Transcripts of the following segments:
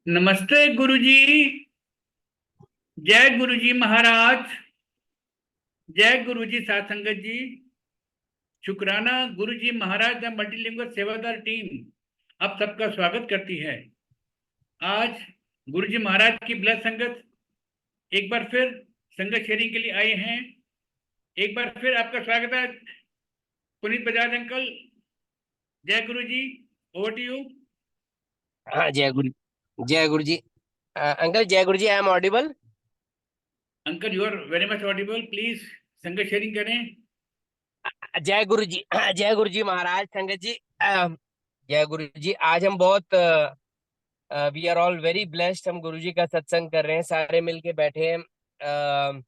नमस्ते गुरुजी। जय गुरुजी महाराज। जय गुरुजी साथ संगत जी। शुक्राना गुरुजी महाराज द मल्टीलिंगुअल सेवादार टीम आप सबका स्वागत करती है। आज गुरुजी महाराज की ब्लड संगत एक बार फिर संगत शेयरिंग के लिए आए हैं। एक बार फिर आपका स्वागत है पुनीत बजाज अंकल। जय गुरुजी। Over to you. हाँ, जय गुरु जी। अंकल, जय Guru ji. I am audible. Uncle you are very much audible. Please संगत शेयरिंग करें। जय गुरु जी। जय गुरु जी महाराज, संगत जी। जय गुरु जी। आज हम बहुत we are all very blessed. हम गुरु जी का सत्संग कर रहे हैं, सारे मिलके बैठे हैं।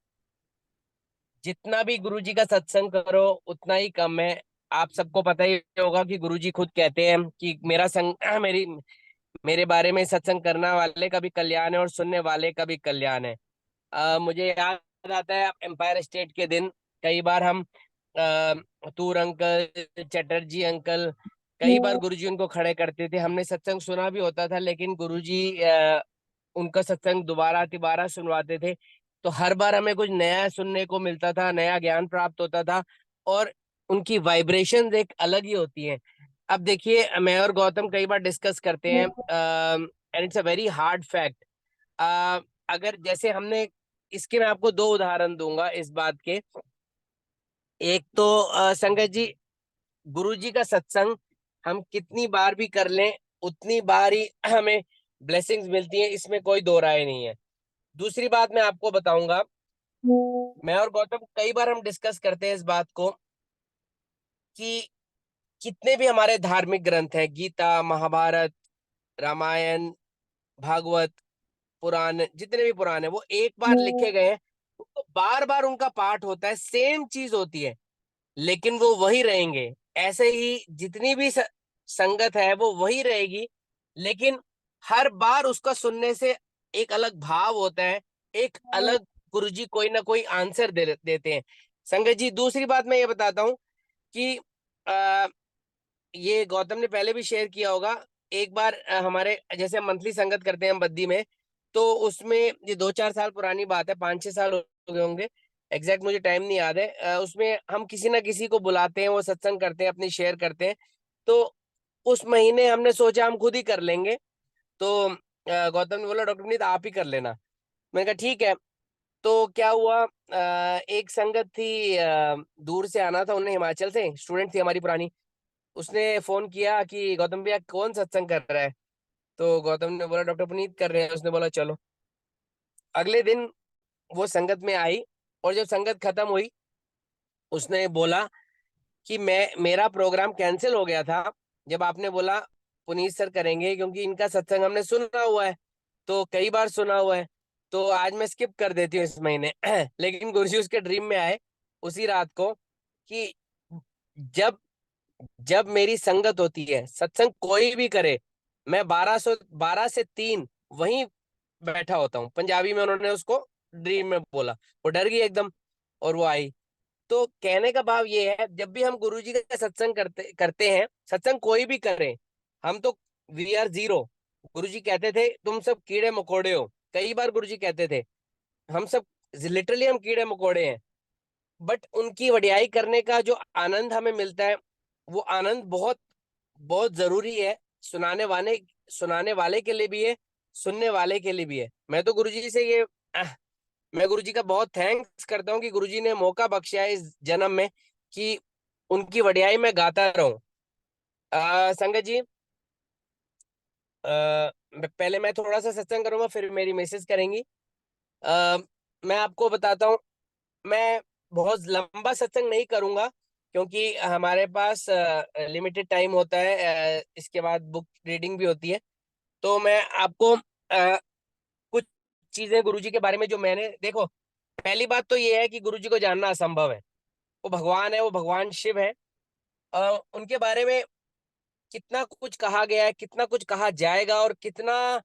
जितना भी गुरु जी का सत्संग करो उतना ही कम है। आप सबको पता ही होगा कि गुरु जी खुद कहते हैं कि मेरा संग मेरे बारे में सत्संग करने वाले का भी कल्याण है और सुनने वाले का भी कल्याण है। मुझे याद आता है एम्पायर स्टेट के दिन। कई बार हम तूर अंकल, चटर्जी अंकल, कई बार गुरुजी उनको खड़े करते थे। हमने सत्संग सुना भी होता था, लेकिन गुरुजी उनका सत्संग दोबारा तिबारा सुनवाते थे। तो हर बार हमें कुछ नया सुनने को मिलता था, नया ज्ञान प्राप्त होता था। और उनकी वाइब्रेशंस एक अलग ही होती हैं। अब देखिए, मैं और गौतम कई बार डिस्कस करते हैं, and it's a very hard fact. अगर जैसे हमने इसके, मैं आपको दो उदाहरण दूंगा इस बात के। एक तो संगत जी, गुरु जी का सत्संग हम कितनी बार भी कर लें उतनी बार ही हमें ब्लेसिंग्स मिलती हैं, इसमें कोई दो राय नहीं है। दूसरी बात मैं आपको बताऊंगा, मैं और गौतम कई बार हम डिस्कस करते हैं इस बात को कि कितने भी हमारे धार्मिक ग्रंथ हैं, गीता, महाभारत, रामायण, भागवत, पुराण, जितने भी पुराण है वो एक बार लिखे गए हैं। तो बार बार उनका पाठ होता है, सेम चीज होती है, लेकिन वो वही रहेंगे। ऐसे ही जितनी भी संगत है वो वही रहेगी, लेकिन हर बार उसका सुनने से एक अलग भाव होता है, एक अलग गुरुजी कोई ना कोई आंसर देते हैं। संगत जी, दूसरी बात मैं ये बताता हूँ कि आ, ये गौतम ने पहले भी शेयर किया होगा। एक बार हमारे जैसे मंथली संगत करते हैं हम बद्दी में, तो उसमें ये 2-4 साल पुरानी बात है, 5-6 साल हो गए होंगे। एग्जैक्ट मुझे टाइम नहीं याद है। उसमें हम किसी ना किसी को बुलाते हैं, वो सत्संग करते हैं, अपनी शेयर करते हैं। तो उस महीने हमने सोचा हम खुद ही कर लेंगे। तो गौतम ने बोला, डॉक्टर विनीत आप ही कर लेना। मैंने कहा ठीक है। तो क्या हुआ, एक संगत थी, दूर से आना था, उन्हें हिमाचल से, स्टूडेंट थी हमारी पुरानी। उसने फोन किया कि गौतम भैया कौन सत्संग कर रहा है। तो गौतम ने बोला डॉक्टर पुनीत कर रहे हैं। उसने बोला चलो। अगले दिन वो संगत में आई, और जब संगत खत्म हुई उसने बोला कि मेरा प्रोग्राम कैंसिल हो गया था जब आपने बोला पुनीत सर करेंगे, क्योंकि इनका सत्संग हमने सुना हुआ है, तो कई बार सुना हुआ है। तो आज मैं स्किप कर देती हूँ इस महीने। लेकिन गुरुजी उसके ड्रीम में आए उसी रात को कि जब जब मेरी संगत होती है, सत्संग कोई भी करे, मैं 12 से 3 वहीं बैठा होता हूँ। पंजाबी में उन्होंने उसको ड्रीम में बोला। वो डर गई एकदम, और वो आई। तो कहने का भाव ये है, जब भी हम गुरुजी का सत्संग करते करते हैं, सत्संग कोई भी करें, हम तो वी आर जीरो। गुरुजी कहते थे तुम सब कीड़े मकोड़े हो, कई बार गुरुजी कहते थे। हम सब लिटरली हम कीड़े मकोड़े हैं। बट उनकी वडियाई करने का जो आनंद हमें मिलता है, वो आनंद बहुत बहुत जरूरी है। सुनाने वाले के लिए भी है, सुनने वाले के लिए भी है। मैं तो गुरुजी से ये मैं गुरुजी का बहुत थैंक्स करता हूँ कि गुरुजी ने मौका बख्शा है इस जन्म में कि उनकी वडियाई में गाता रहूं। संगत जी, पहले मैं थोड़ा सा सत्संग करूंगा, फिर मेरी मैसेज करेंगी। आ, मैं आपको बताता हूँ, मैं बहुत लंबा सत्संग नहीं करूंगा, क्योंकि हमारे पास लिमिटेड टाइम होता है। इसके बाद बुक रीडिंग भी होती है। तो मैं आपको कुछ चीजें गुरुजी के बारे में जो मैंने देखो। पहली बात तो ये है कि गुरुजी को जानना असंभव है। वो भगवान है, वो भगवान शिव है। उनके बारे में कितना कुछ कहा गया है, कितना कुछ कहा जाएगा, और कितना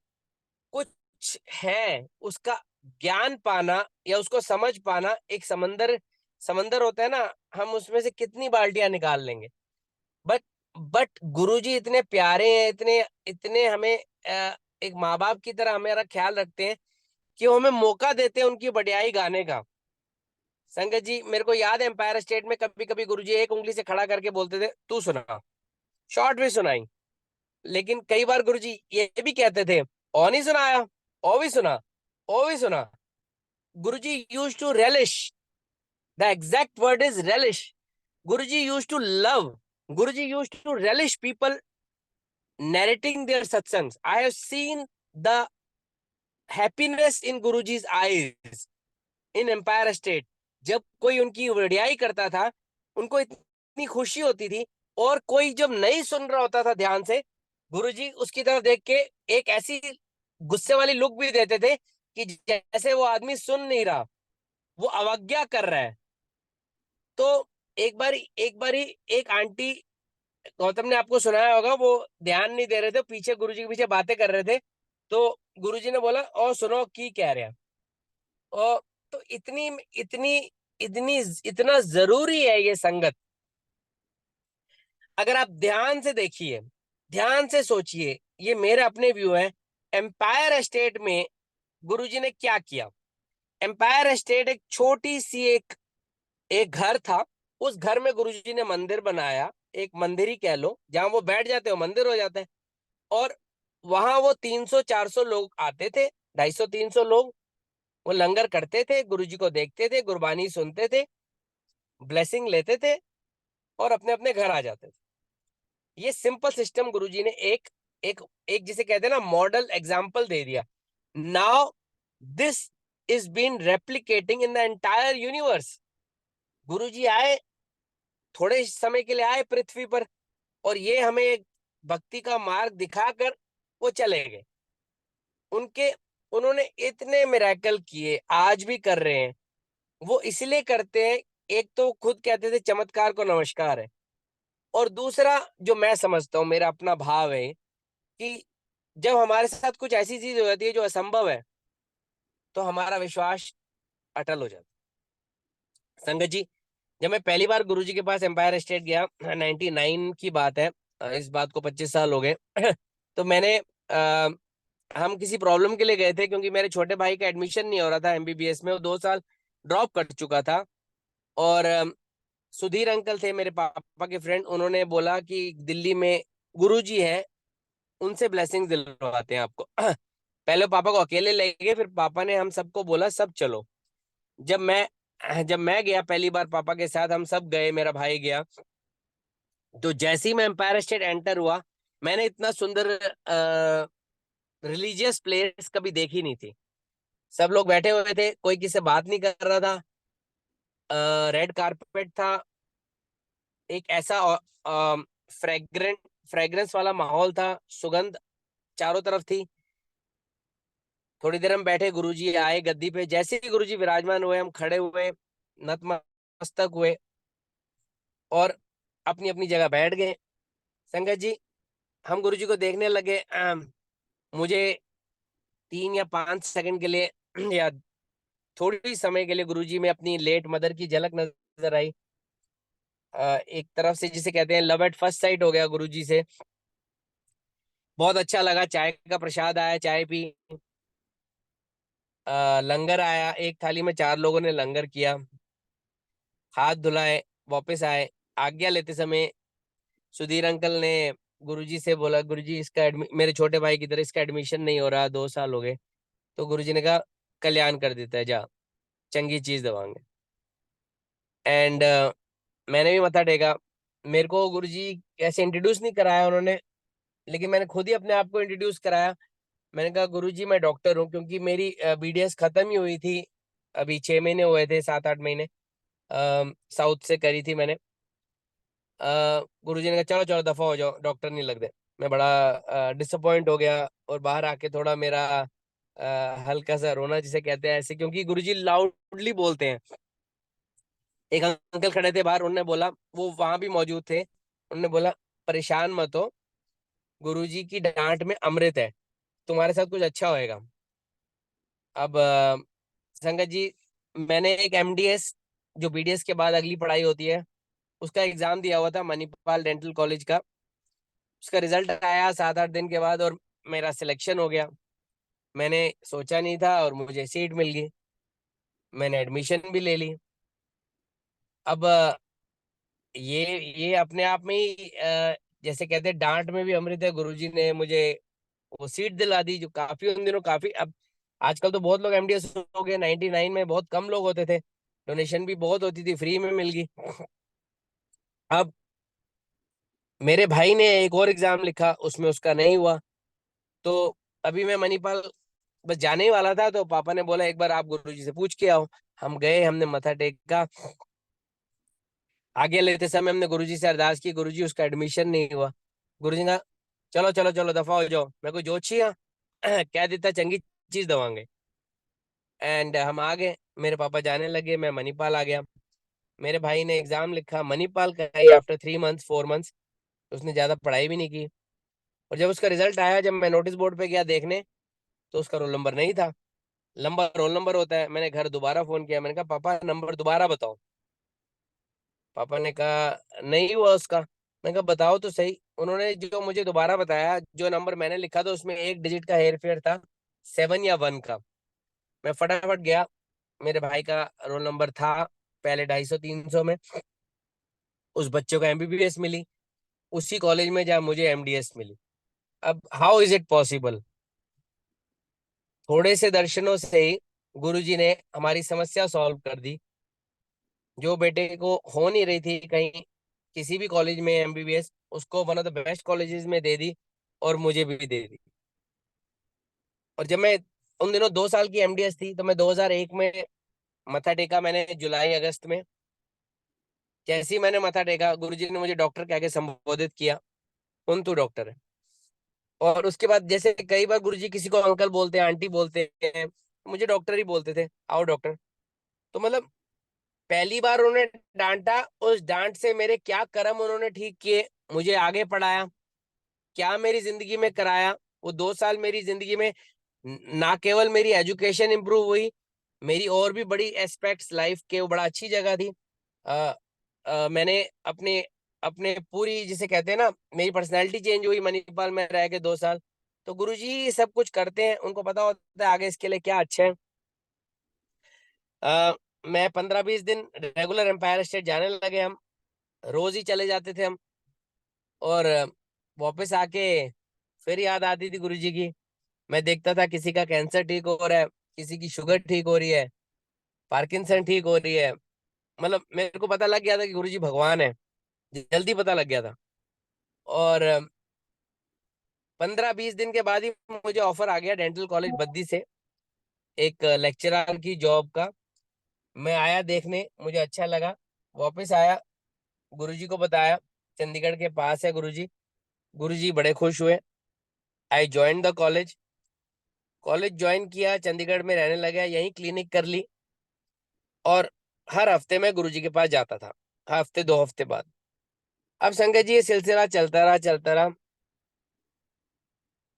कुछ है, उसका ज्ञान पाना या उसको समझ पाना एक समंदर समंदर होता है ना। हम उसमें से कितनी बाल्टियां निकाल लेंगे। बट बट गुरुजी इतने प्यारे हैं, इतने इतने हमें एक माँ बाप की तरह हमारा ख्याल रखते हैं कि वो हमें मौका देते हैं उनकी बढ़ियाई गाने का। संगत जी, मेरे को याद है एम्पायर स्टेट में कभी कभी गुरुजी एक उंगली से खड़ा करके बोलते थे, तू सुना। शॉर्ट भी सुनाई। लेकिन कई बार गुरुजी ये भी कहते थे, ओ नहीं सुनाया, ओ भी सुना, ओ भी सुना। Guruji used to relish, the exact word is relish. Guruji used to love, Guruji used to relish people narrating their satsangs. I have seen the happiness in Guruji's eyes in Empire State. जब कोई उनकी वडियाई करता था, उनको इतनी खुशी होती थी। और कोई जब नहीं सुन रहा होता था ध्यान से, गुरुजी उसकी तरफ देख के एक ऐसी गुस्से वाली लुक भी देते थे कि जैसे वो आदमी सुन नहीं रहा, वो अवज्ञा कर रहा है। तो एक बारी एक आंटी, गौतम ने आपको सुनाया होगा, वो ध्यान नहीं दे रहे थे, पीछे गुरुजी के पीछे बातें कर रहे थे। तो गुरुजी ने बोला, ओ सुनो की कह रहे हैं। और तो इतनी इतनी इतनी इतना जरूरी है ये संगत। अगर आप ध्यान से देखिए, ध्यान से सोचिए, ये मेरे अपने व्यू है। एम्पायर स्टेट में गुरुजी ने क्या किया? एम्पायर स्टेट एक छोटी सी एक घर था। उस घर में गुरुजी ने मंदिर बनाया, एक मंदिर ही कह लो, जहां वो बैठ जाते हो मंदिर हो जाता है। और वहां वो 300-400 लोग आते थे, 250-300 लोग। वो लंगर करते थे, गुरुजी को देखते थे, गुरबानी सुनते थे, ब्लेसिंग लेते थे और अपने अपने घर आ जाते थे। ये सिंपल सिस्टम गुरुजी ने एक एक एक जिसे कहते हैं ना, मॉडल एग्जाम्पल दे दिया। Now this is been replicating in the entire universe. Guruji आए, थोड़े समय के लिए आए पृथ्वी पर, और ये हमें एक भक्ति का मार्ग दिखाकर वो चले गए। उनके उन्होंने इतने मिरेकल किए, आज भी कर रहे हैं। वो इसलिए करते हैं, एक तो खुद कहते थे चमत्कार को नमस्कार है, और दूसरा जो मैं समझता हूँ, मेरा अपना भाव है कि जब हमारे साथ कुछ ऐसी चीज हो जाती है जो असंभव है, तो हमारा विश्वास अटल हो जाता है। संगत जी, जब मैं पहली बार गुरुजी के पास एम्पायर स्टेट गया, 99 की बात है, इस बात को 25 साल हो गए। तो मैंने हम किसी प्रॉब्लम के लिए गए थे, क्योंकि मेरे छोटे भाई का एडमिशन नहीं हो रहा था एमबीबीएस में, वो 2 साल ड्रॉप कर चुका था। और सुधीर अंकल थे मेरे पापा के फ्रेंड, उन्होंने बोला कि दिल्ली में गुरुजी हैं, उनसे ब्लेसिंग दिलवाते हैं आपको। पहले पापा को अकेले ले गए, फिर पापा ने हम सबको बोला सब चलो। जब मैं गया पहली बार पापा के साथ, हम सब गए, मेरा भाई गया। तो जैसे ही मैं एम्पायर स्टेट एंटर हुआ, मैंने इतना सुंदर रिलीजियस प्लेस कभी देखी नहीं थी। सब लोग बैठे हुए थे, कोई किसी से बात नहीं कर रहा था। रेड कारपेट था, एक ऐसा फ्रेग्रेंट फ्रेग्रेंस वाला माहौल था, सुगंध चारों तरफ थी। थोड़ी देर हम बैठे, गुरुजी आए गद्दी पे। जैसे ही गुरुजी विराजमान हुए, हम खड़े हुए, नतमस्तक हुए और अपनी अपनी जगह बैठ गए। संगत जी, हम गुरुजी को देखने लगे। मुझे 3 या 5 सेकंड के लिए या थोड़ी समय के लिए गुरुजी में अपनी लेट मदर की झलक नजर आई। एक तरफ से जिसे कहते हैं लव एट फर्स्ट साइट हो गया गुरुजी से। बहुत अच्छा लगा, चाय का प्रसाद आया, चाय पी। लंगर आया, एक थाली में 4 लोगों ने लंगर किया, हाथ धुलाए, वापस आए। आज्ञा लेते समय सुधीर अंकल ने गुरुजी से बोला, गुरुजी इसका मेरे छोटे भाई की तरह इसका एडमिशन नहीं हो रहा, 2 साल हो गए। तो गुरुजी ने कहा कल्याण कर देता है, जा चंगी चीज दवाएंगे। एंड मैंने भी मत्था टेका। मेरे को गुरुजी ऐसे इंट्रोड्यूस नहीं कराया उन्होंने, लेकिन मैंने खुद ही अपने आप को इंट्रोड्यूस कराया। मैंने कहा गुरुजी मैं डॉक्टर हूँ, क्योंकि मेरी बीडीएस खत्म ही हुई थी। अभी 6 महीने हुए थे, 7-8 महीने साउथ से करी थी मैंने। गुरुजी ने कहा चलो चलो दफा हो जाओ, डॉक्टर नहीं लगते। मैं बड़ा डिसअपॉइंट हो गया, और बाहर आके थोड़ा मेरा हल्का सा रोना जिसे कहते हैं ऐसे, क्योंकि गुरुजी लाउडली बोलते हैं। एक अंकल खड़े थे बाहर, उन्होंने बोला, वो वहां भी मौजूद थे, उन्होंने बोला परेशान मत हो, गुरुजी की डांट में अमृत है, तुम्हारे साथ कुछ अच्छा होएगा। अब संगत जी, मैंने एक एमडीएस, जो बीडीएस के बाद अगली पढ़ाई होती है, उसका एग्जाम दिया हुआ था मणिपाल डेंटल कॉलेज का। उसका रिजल्ट आया 7-8 दिन के बाद, और मेरा सिलेक्शन हो गया। मैंने सोचा नहीं था और मुझे सीट मिल गई। मैंने एडमिशन भी ले ली। अब ये अपने आप में ही जैसे कहते हैं डांट में भी अमृत है। गुरुजी ने मुझे वो सीट दिला दी, जो काफी उन दिनों काफी, अब आजकल तो बहुत लोग एमडीएस हो गए, 99 में बहुत कम लोग होते थे। डोनेशन भी बहुत होती थी, फ्री में मिल गई। अब मेरे भाई ने एक और एग्जाम लिखा, उसमें उसका नहीं हुआ। तो अभी मैं मणिपाल बस जाने ही वाला था, तो पापा ने बोला एक बार आप गुरुजी से पूछ के आओ। हम गए, हमने मत्था टेका। आगे लेते समय हमने गुरुजी से अरदास की, गुरुजी उसका एडमिशन नहीं हुआ। गुरुजी ने कहा चलो चलो चलो दफा हो जाओ, मैं को जोशी हाँ कह देता चंगी चीज दवांगे। एंड हम आ गए, मेरे पापा जाने लगे, मैं मणिपाल आ गया। मेरे भाई ने एग्जाम लिखा मणिपाल का ही आफ्टर 3 मंथ्स 4 मंथ्स। उसने ज्यादा पढ़ाई भी नहीं की। और जब उसका रिजल्ट आया, जब मैं नोटिस बोर्ड पे गया देखने, तो उसका रोल नंबर नहीं था। लंबा रोल नंबर होता है। मैंने घर दोबारा फोन किया, मैंने कहा पापा नंबर दोबारा बताओ। पापा ने कहा नहीं हुआ उसका। मैंने कहा बताओ तो सही। उन्होंने जो मुझे दोबारा बताया, जो नंबर मैंने लिखा था उसमें एक डिजिट का हेर फेर था, 7 या 1 का। मैं फटाफट गया, मेरे भाई का रोल नंबर था पहले 250-300 में। उस बच्चे को एमबीबीएस मिली, उसी कॉलेज में जहाँ मुझे एमडीएस मिली। अब हाउ इज इट पॉसिबल? थोड़े से दर्शनों से ही गुरुजी ने हमारी समस्या सॉल्व कर दी। जो बेटे को हो नहीं रही थी कहीं किसी भी कॉलेज में एमबीबीएस, उसको one of the best colleges में दे दी, और मुझे भी दे दी। और जब मैं उन दिनों 2 साल की एमडीएस थी, तो मैं 2001 में मत्था टेका, मैंने जुलाई अगस्त में। जैसे ही मैंने मत्था टेका, गुरुजी ने मुझे डॉक्टर कह के संबोधित किया, कौन तू डॉक्टर है। और उसके बाद जैसे कई बार गुरुजी किसी को अंकल बोलते हैं, आंटी बोलते हैं, मुझे डॉक्टर ही बोलते थे, आओ डॉक्टर। तो मतलब पहली बार उन्होंने डांटा, उस डांट से मेरे क्या कर्म उन्होंने ठीक किए, मुझे आगे पढ़ाया, क्या मेरी जिंदगी में कराया। वो 2 साल मेरी जिंदगी में ना केवल मेरी एजुकेशन इंप्रूव हुई, मेरी और भी बड़ी एस्पेक्ट्स लाइफ के, वो बड़ा अच्छी जगह थी। आ, मैंने अपने अपने पूरी जिसे कहते हैं ना, मेरी पर्सनैलिटी चेंज हुई मणिपाल में रह के 2 साल। तो गुरुजी सब कुछ करते हैं, उनको पता होता है आगे इसके लिए क्या अच्छा है। आ, मैं 15-20 दिन रेगुलर एम्पायर स्टेट जाने लगे हम। रोज ही चले जाते थे हम। और वापस आके फिर याद आती थी गुरुजी की। मैं देखता था किसी का कैंसर ठीक हो रहा है, किसी की शुगर ठीक हो रही है, पार्किंसन ठीक हो रही है। मतलब मेरे को पता लग गया था कि गुरुजी भगवान है, जल्दी पता लग गया था। और 15-20 दिन के बाद ही मुझे ऑफर आ गया डेंटल कॉलेज बद्दी से, एक लेक्चरर की जॉब का। मैं आया देखने, मुझे अच्छा लगा, वापस आया, गुरुजी को बताया, चंडीगढ़ के पास है गुरुजी। गुरुजी बड़े खुश हुए। I join the college. College join किया, चंडीगढ़ में रहने लगा, यहीं क्लिनिक कर ली। और हर हफ्ते मैं गुरुजी के पास जाता था, हफ्ते 2 हफ्ते बाद। अब संगत जी ये सिलसिला चलता रहा चलता रहा।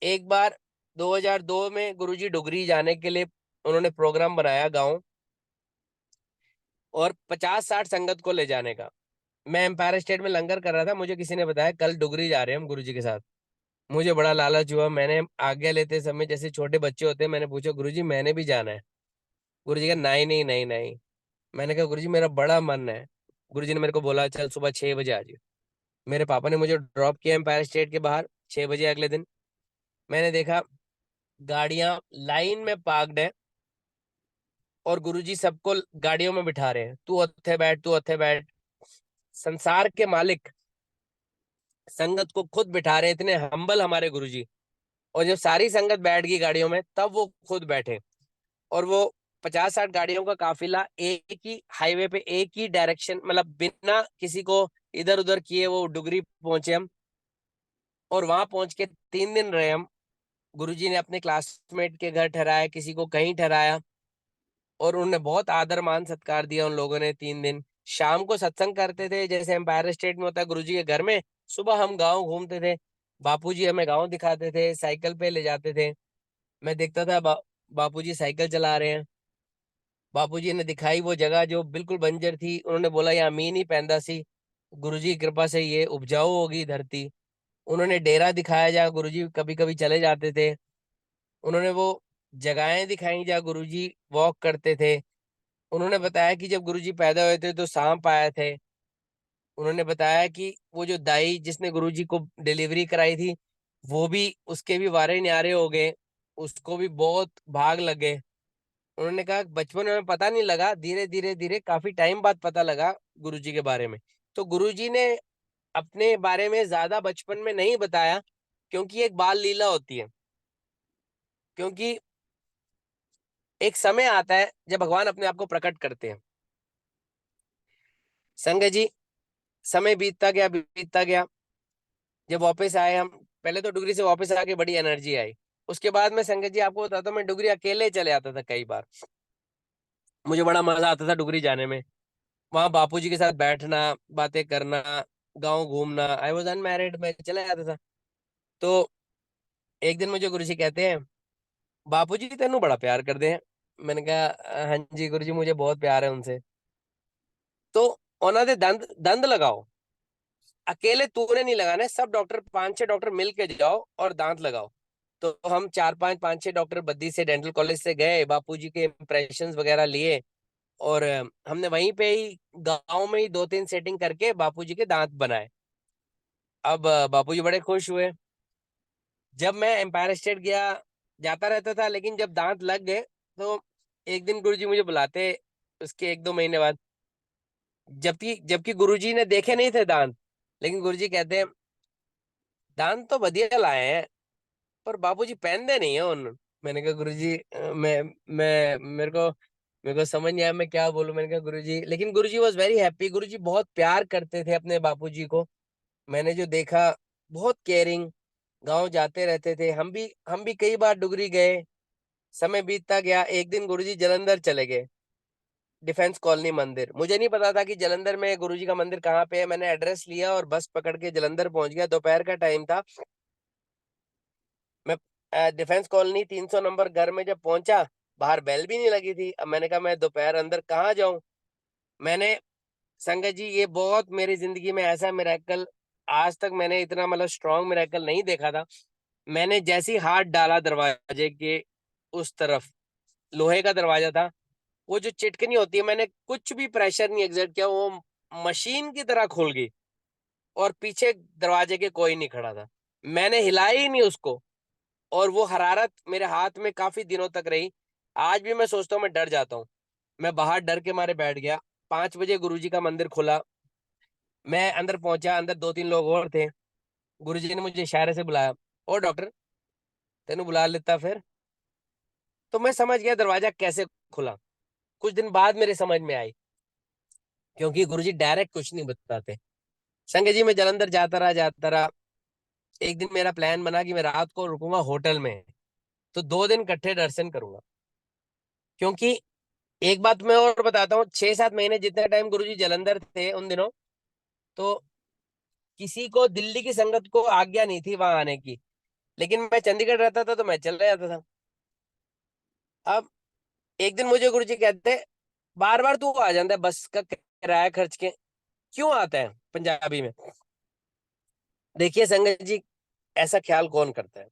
एक बार 2002 में गुरुजी डुगरी जाने के लिए उन्होंने प्रोग्राम बनाया गांव, और 50-60 संगत को ले जाने का। मैं एम्पायर स्टेट में लंगर कर रहा था, मुझे किसी ने बताया कल डुगरी जा रहे हैं हम गुरुजी के साथ। मुझे बड़ा लालच हुआ, मैंने आज्ञा लेते समय जैसे छोटे बच्चे होते हैं, मैंने पूछा गुरुजी मैंने भी जाना है। गुरुजी का नहीं नहीं नहीं नहीं। मैंने कहा गुरुजी मेरा बड़ा मन है। गुरुजी ने मेरे को बोला चल सुबह 6 बजे आ जाइए। मेरे पापा ने मुझे ड्रॉप किया एम्पायर स्टेट के बाहर 6 बजे अगले दिन। मैंने देखा गाड़ियां लाइन में पार्क्ड है, और गुरुजी सबको गाड़ियों में बिठा रहे हैं, तू उत्थे बैठ तू उत्थे बैठ। संसार के मालिक संगत को खुद बिठा रहे हैं, इतने हम्बल हमारे गुरुजी। और जब सारी संगत बैठ गई गाड़ियों में, तब वो खुद बैठे। और वो 50-60 गाड़ियों का काफिला एक ही हाईवे पे, एक ही डायरेक्शन, मतलब बिना किसी को इधर उधर किए वो डुगरी पहुंचे हम। और वहां पहुंच के 3 दिन रहे हम। गुरुजी ने अपने क्लासमेट के घर ठहराया, किसी को कहीं ठहराया, और उन्होंने बहुत आदर मान सत्कार दिया उन लोगों ने। 3 दिन शाम को सत्संग करते थे, जैसे एम्पायर स्टेट में होता है गुरुजी के घर में। सुबह हम गांव घूमते थे, बापूजी हमें गांव दिखाते थे, साइकिल पे ले जाते थे। मैं देखता था बापूजी साइकिल चला रहे हैं। बापूजी ने दिखाई वो जगह जो बिल्कुल बंजर थी, उन्होंने बोला यहाँ मीन ही पैंदा सी, गुरुजी की कृपा से ये उपजाऊ होगी धरती। उन्होंने डेरा दिखाया जहाँ गुरुजी कभी कभी चले जाते थे। उन्होंने वो जगहें दिखाई जहाँ गुरुजी वॉक करते थे। उन्होंने बताया कि जब गुरुजी पैदा हुए थे तो सांप आए थे। उन्होंने बताया कि वो जो दाई जिसने गुरुजी को डिलीवरी कराई थी, वो भी, उसके भी वारे न्यारे हो गए, उसको भी बहुत भाग लगे। उन्होंने कहा बचपन में पता नहीं लगा, धीरे धीरे धीरे काफी टाइम बाद पता लगा गुरुजी के बारे में। तो गुरुजी ने अपने बारे में ज्यादा बचपन में नहीं बताया, क्योंकि एक बाल लीला होती है। क्योंकि एक समय आता है जब भगवान अपने आप को प्रकट करते हैं। संजय जी, समय बीतता गया बीतता गया। जब वापस आए हम, पहले तो डुगरी से वापस आके बड़ी एनर्जी आई। उसके बाद में संगत जी आपको बताता हूँ, मैं डुगरी अकेले चले आता था कई बार। मुझे बड़ा मजा आता था डुगरी जाने में। वहां बापूजी के साथ बैठना, बातें करना, गांव घूमना। आई वॉज अनमैरिड, मैं चले जाता था। तो एक दिन मुझे गुरुजी कहते हैं, बापूजी तेनू बड़ा प्यार करते हैं। मैंने कहा हाँ जी गुरुजी, मुझे बहुत प्यार है उनसे। तो उन्होंने दंद दंद लगाओ, अकेले तूने नहीं लगाना है, सब डॉक्टर, 5-6 डॉक्टर मिल के जाओ और दांत लगाओ। तो हम 4-5 5-6 डॉक्टर बद्दी से, डेंटल कॉलेज से गए, बापूजी के इम्प्रेशंस वगैरह लिए। और हमने वहीं पे ही गांव में ही 2-3 सेटिंग करके बापूजी के दांत बनाए। अब बापूजी बड़े खुश हुए। जब मैं एम्पायर स्टेट गया, जाता रहता था, लेकिन जब दांत लग गए तो एक दिन गुरुजी मुझे बुलाते, उसके 1-2 महीने बाद। जबकि जबकि गुरुजी ने देखे नहीं थे दांत, लेकिन गुरुजी कहते हैं दांत तो बढ़िया लाए हैं, पर बाबूजी पहनते नहीं है उन। मैंने कहा गुरुजी मैं मेरे को समझ नहीं आया मैं क्या बोलूं। मैंने कहा गुरुजी, लेकिन गुरुजी वॉज वेरी हैप्पी। गुरुजी बहुत प्यार करते थे अपने बापूजी को। मैंने जो देखा, बहुत केयरिंग। गांव जाते रहते थे, हम भी कई बार डुगरी गए। समय बीतता गया, एक दिन गुरुजी जलंधर चले गए, डिफेंस कॉलोनी मंदिर। मुझे नहीं पता था कि जलंधर में गुरुजी का मंदिर कहाँ पे है। मैंने एड्रेस लिया और बस पकड़ के जलंधर पहुंच गया। दोपहर का टाइम था। मैं डिफेंस कॉलोनी 300 नंबर घर में जब पहुंचा, बाहर बेल भी नहीं लगी थी। अब मैंने कहा मैं दोपहर अंदर कहाँ जाऊं। मैंने, संगत जी, ये बहुत मेरी जिंदगी में ऐसा मिरेकल, आज तक मैंने इतना मतलब स्ट्रांग मिरेकल नहीं देखा था। मैंने जैसे ही हाथ डाला दरवाजे के उस तरफ, लोहे का दरवाजा था, वो जो चिटकनी होती है, मैंने कुछ भी प्रेशर नहीं एग्जर्ट किया, वो मशीन की तरह खुल गई। और पीछे दरवाजे के कोई नहीं खड़ा था, मैंने हिलाई ही नहीं उसको। और वो हरारत मेरे हाथ में काफी दिनों तक रही। आज भी मैं सोचता हूँ, मैं डर जाता हूँ। मैं बाहर डर के मारे बैठ गया। 5 बजे गुरुजी का मंदिर खुला, मैं अंदर पहुंचा। अंदर 2-3 लोग और थे। गुरुजी ने मुझे इशारे से बुलाया, ओ डॉक्टर, तेनू बुला लेता फिर। तो मैं समझ गया दरवाजा कैसे खुला। कुछ दिन बाद मेरे समझ में आई, क्योंकि गुरुजी डायरेक्ट कुछ नहीं बताते। संजय जी, मैं जलंधर जाता रहा। एक दिन मेरा प्लान बना कि मैं रात को रुकूंगा होटल में, तो 2 दिन इकट्ठे दर्शन करूंगा। क्योंकि एक बात मैं और बताता हूँ, 6-7 महीने जितने टाइम गुरुजी जलंधर थे उन दिनों, तो किसी को दिल्ली की संगत को आज्ञा नहीं थी वहां आने की। लेकिन मैं चंडीगढ़ रहता था तो मैं चल जाता था। अब एक दिन मुझे गुरुजी कहते, बार बार तू आ जाता है, बस का किराया खर्च के क्यों आता है, पंजाबी में। देखिए संगत जी, ऐसा ख्याल कौन करता है।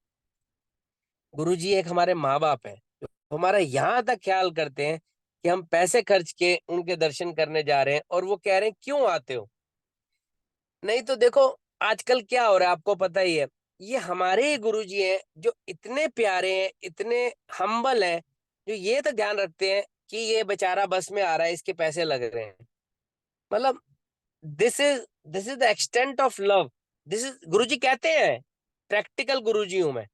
गुरुजी एक हमारे माँ बाप है, जो हमारा यहाँ तक ख्याल करते हैं कि हम पैसे खर्च के उनके दर्शन करने जा रहे हैं, और वो कह रहे हैं क्यों आते हो। नहीं तो देखो, आजकल क्या हो रहा है आपको पता ही है। ये हमारे ही गुरुजी हैं जो इतने प्यारे हैं, इतने हम्बल हैं, जो ये तो ध्यान रखते हैं कि ये बेचारा बस में आ रहा है, इसके पैसे लग रहे हैं। मतलब this is this is the extent of love. This is, Guruji कहते हैं प्रैक्टिकल गुरुजी हूं मैं।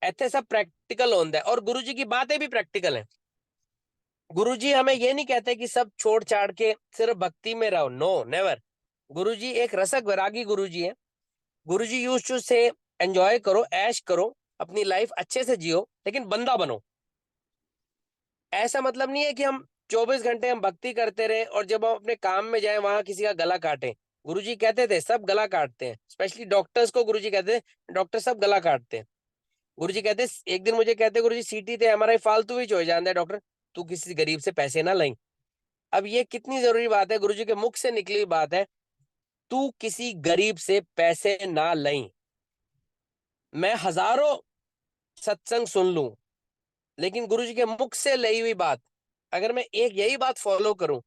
ऐसे सब प्रैक्टिकल होता है, और गुरुजी की बातें भी प्रैक्टिकल हैं। गुरुजी हमें ये नहीं कहते कि सब छोड़ छाड़ के सिर्फ भक्ति में रहो, नो नेवर। गुरुजी एक रसक वैरागी गुरुजी है। गुरुजी यूज टू से एंजॉय करो, ऐश करो, अपनी लाइफ अच्छे से जियो, लेकिन बंदा बनो। ऐसा मतलब नहीं है कि हम 24 घंटे हम भक्ति करते रहे और जब हम अपने काम में जाए वहां किसी का गला काटें। गुरुजी कहते थे सब गला काटते हैं, स्पेशली डॉक्टर्स को गुरुजी कहते थे डॉक्टर सब गला काटते हैं। गुरुजी कहते, एक दिन मुझे कहते गुरुजी सीटी थे हमारा फालतू ही हो जाता है डॉक्टर, तू किसी गरीब से पैसे ना लाई। अब ये कितनी जरूरी बात है, गुरुजी के मुख से निकली बात है, तू किसी गरीब से पैसे ना लई। मैं हजारों सत्संग सुन लूं, लेकिन गुरु जी के मुख से ली हुई बात, अगर मैं एक यही बात फॉलो करूं,